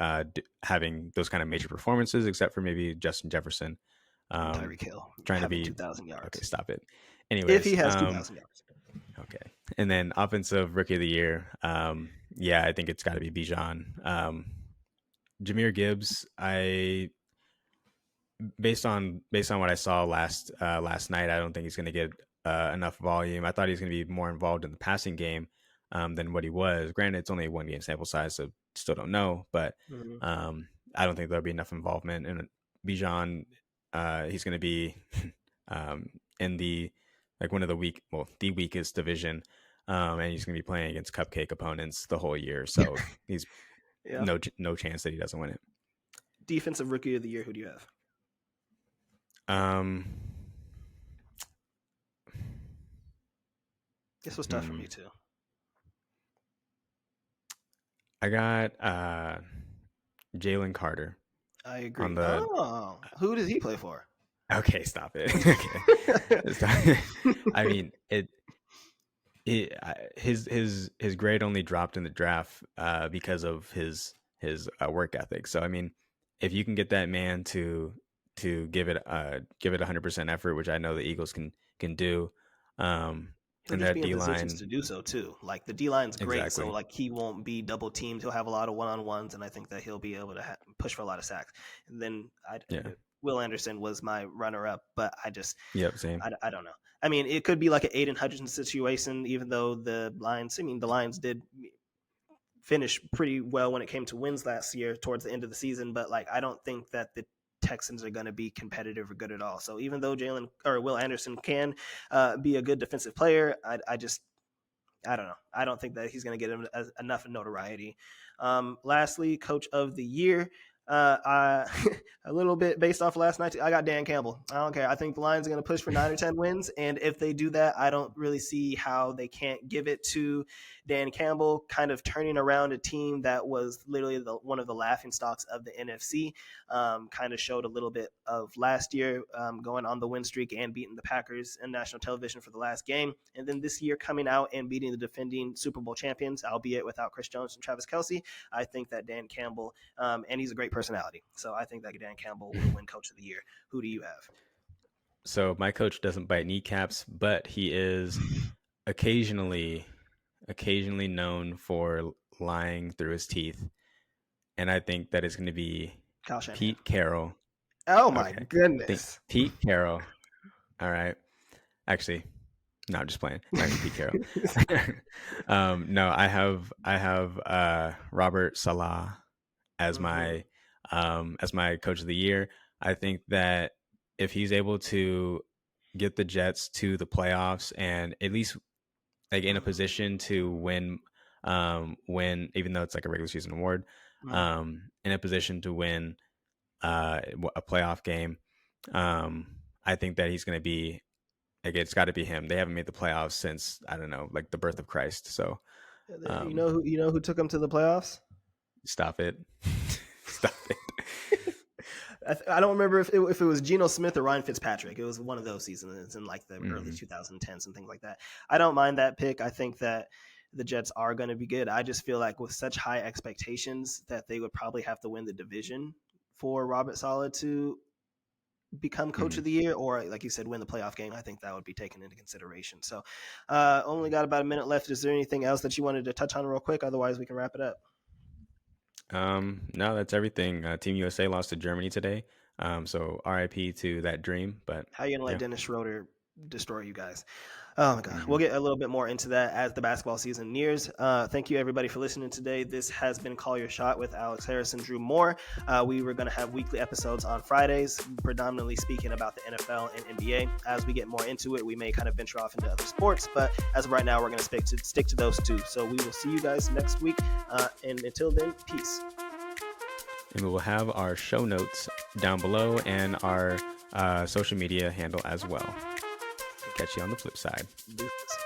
having those kind of major performances, except for maybe Justin Jefferson, And um, Tyreek Hill trying to having be 2,000 okay. yards. Stop it. If Anyways, he has 2,000 yards. okay. And then offensive rookie of the year. Yeah, I think it's got to be Bijan. Jahmyr Gibbs. I based on what I saw last night, I don't think he's going to get enough volume. I thought he was going to be more involved in the passing game than what he was. Granted, it's only a 1 game sample size, so still don't know. But Mm-hmm. I don't think there'll be enough involvement. And Bijan, he's going to be in the like one of the weakest division, and he's going to be playing against cupcake opponents the whole year. So he's Yeah. no chance that he doesn't win it. Defensive rookie of the year, who do you have? Um, This was tough for me too. I got Jalen Carter I agree. on the. Oh, who does he play for? Okay, stop it. Okay, stop. I mean his grade only dropped in the draft because of his work ethic. So I mean, if you can get that man to give it 100% effort, which I know the Eagles can do, He'll and just that be in D positions line to do so too. Like the D line's great, so exactly. like he won't be double teamed. He'll have a lot of one on ones, and I think that he'll be able to push for a lot of sacks. And then Yeah. Will Anderson was my runner up, but Yep. Same. I don't know. I mean, it could be like an Aiden Hutchinson situation, even though the Lions did finish pretty well when it came to wins last year towards the end of the season, but like I don't think that the Texans are going to be competitive or good at all. So even though Jalen or Will Anderson can be a good defensive player, I don't know. I don't think that he's going to get him enough notoriety. Lastly, coach of the year. A little bit based off last night, I got Dan Campbell. I don't care. I think the Lions are going to push for 9 or 10 wins, and if they do that, I don't really see how they can't give it to Dan Campbell, kind of turning around a team that was literally one of the laughing stocks of the NFC. Kind of showed a little bit of last year, going on the win streak and beating the Packers in national television for the last game, and then this year coming out and beating the defending Super Bowl champions, albeit without Chris Jones and Travis Kelce. I think that Dan Campbell, and he's a great personality, so I think that Dan Campbell will win Coach of the Year. Who do you have? So my coach doesn't bite kneecaps, but he is occasionally known for lying through his teeth, and I think that it's going to be Kyle Shanahan. Pete Carroll. Oh my Okay, I think goodness. Pete Carroll. All right, actually, no, I'm just playing. Not gonna Pete Carroll. No, I have Robert Salah Mm-hmm. as my coach of the year. I think that if he's able to get the Jets to the playoffs and at least like in a position to win, even though it's like a regular season award, Mm-hmm. in a position to win a playoff game, I think that he's going to be like it's got to be him. They haven't made the playoffs since I don't know, like the birth of Christ. So um, You know who took him to the playoffs? stop it, stop it. I don't remember if it was Geno Smith or Ryan Fitzpatrick. It was one of those seasons in like the early 2010s and things like that. I don't mind that pick. I think that the Jets are going to be good. I just feel like with such high expectations that they would probably have to win the division for Robert Saleh to become coach of the year, or like you said, win the playoff game. I think that would be taken into consideration. So only got about a minute left. Is there anything else that you wanted to touch on real quick? Otherwise we can wrap it up. No, that's everything. Team USA lost to Germany today. So RIP to that dream. But How are you going to yeah. let Dennis Schroeder destroy you guys? Oh my God. We'll get a little bit more into that as the basketball season nears. Thank you everybody for listening today. This has been Call Your Shot with Alix Harris and Drew Moore. We were going to have weekly episodes on Fridays, predominantly speaking about the NFL and NBA. As we get more into it, we may kind of venture off into other sports, but as of right now, we're going to stick to those two. So we will see you guys next week. And until then, peace. And we will have our show notes down below and our social media handle as well. Catch you on the flip side. Deuces.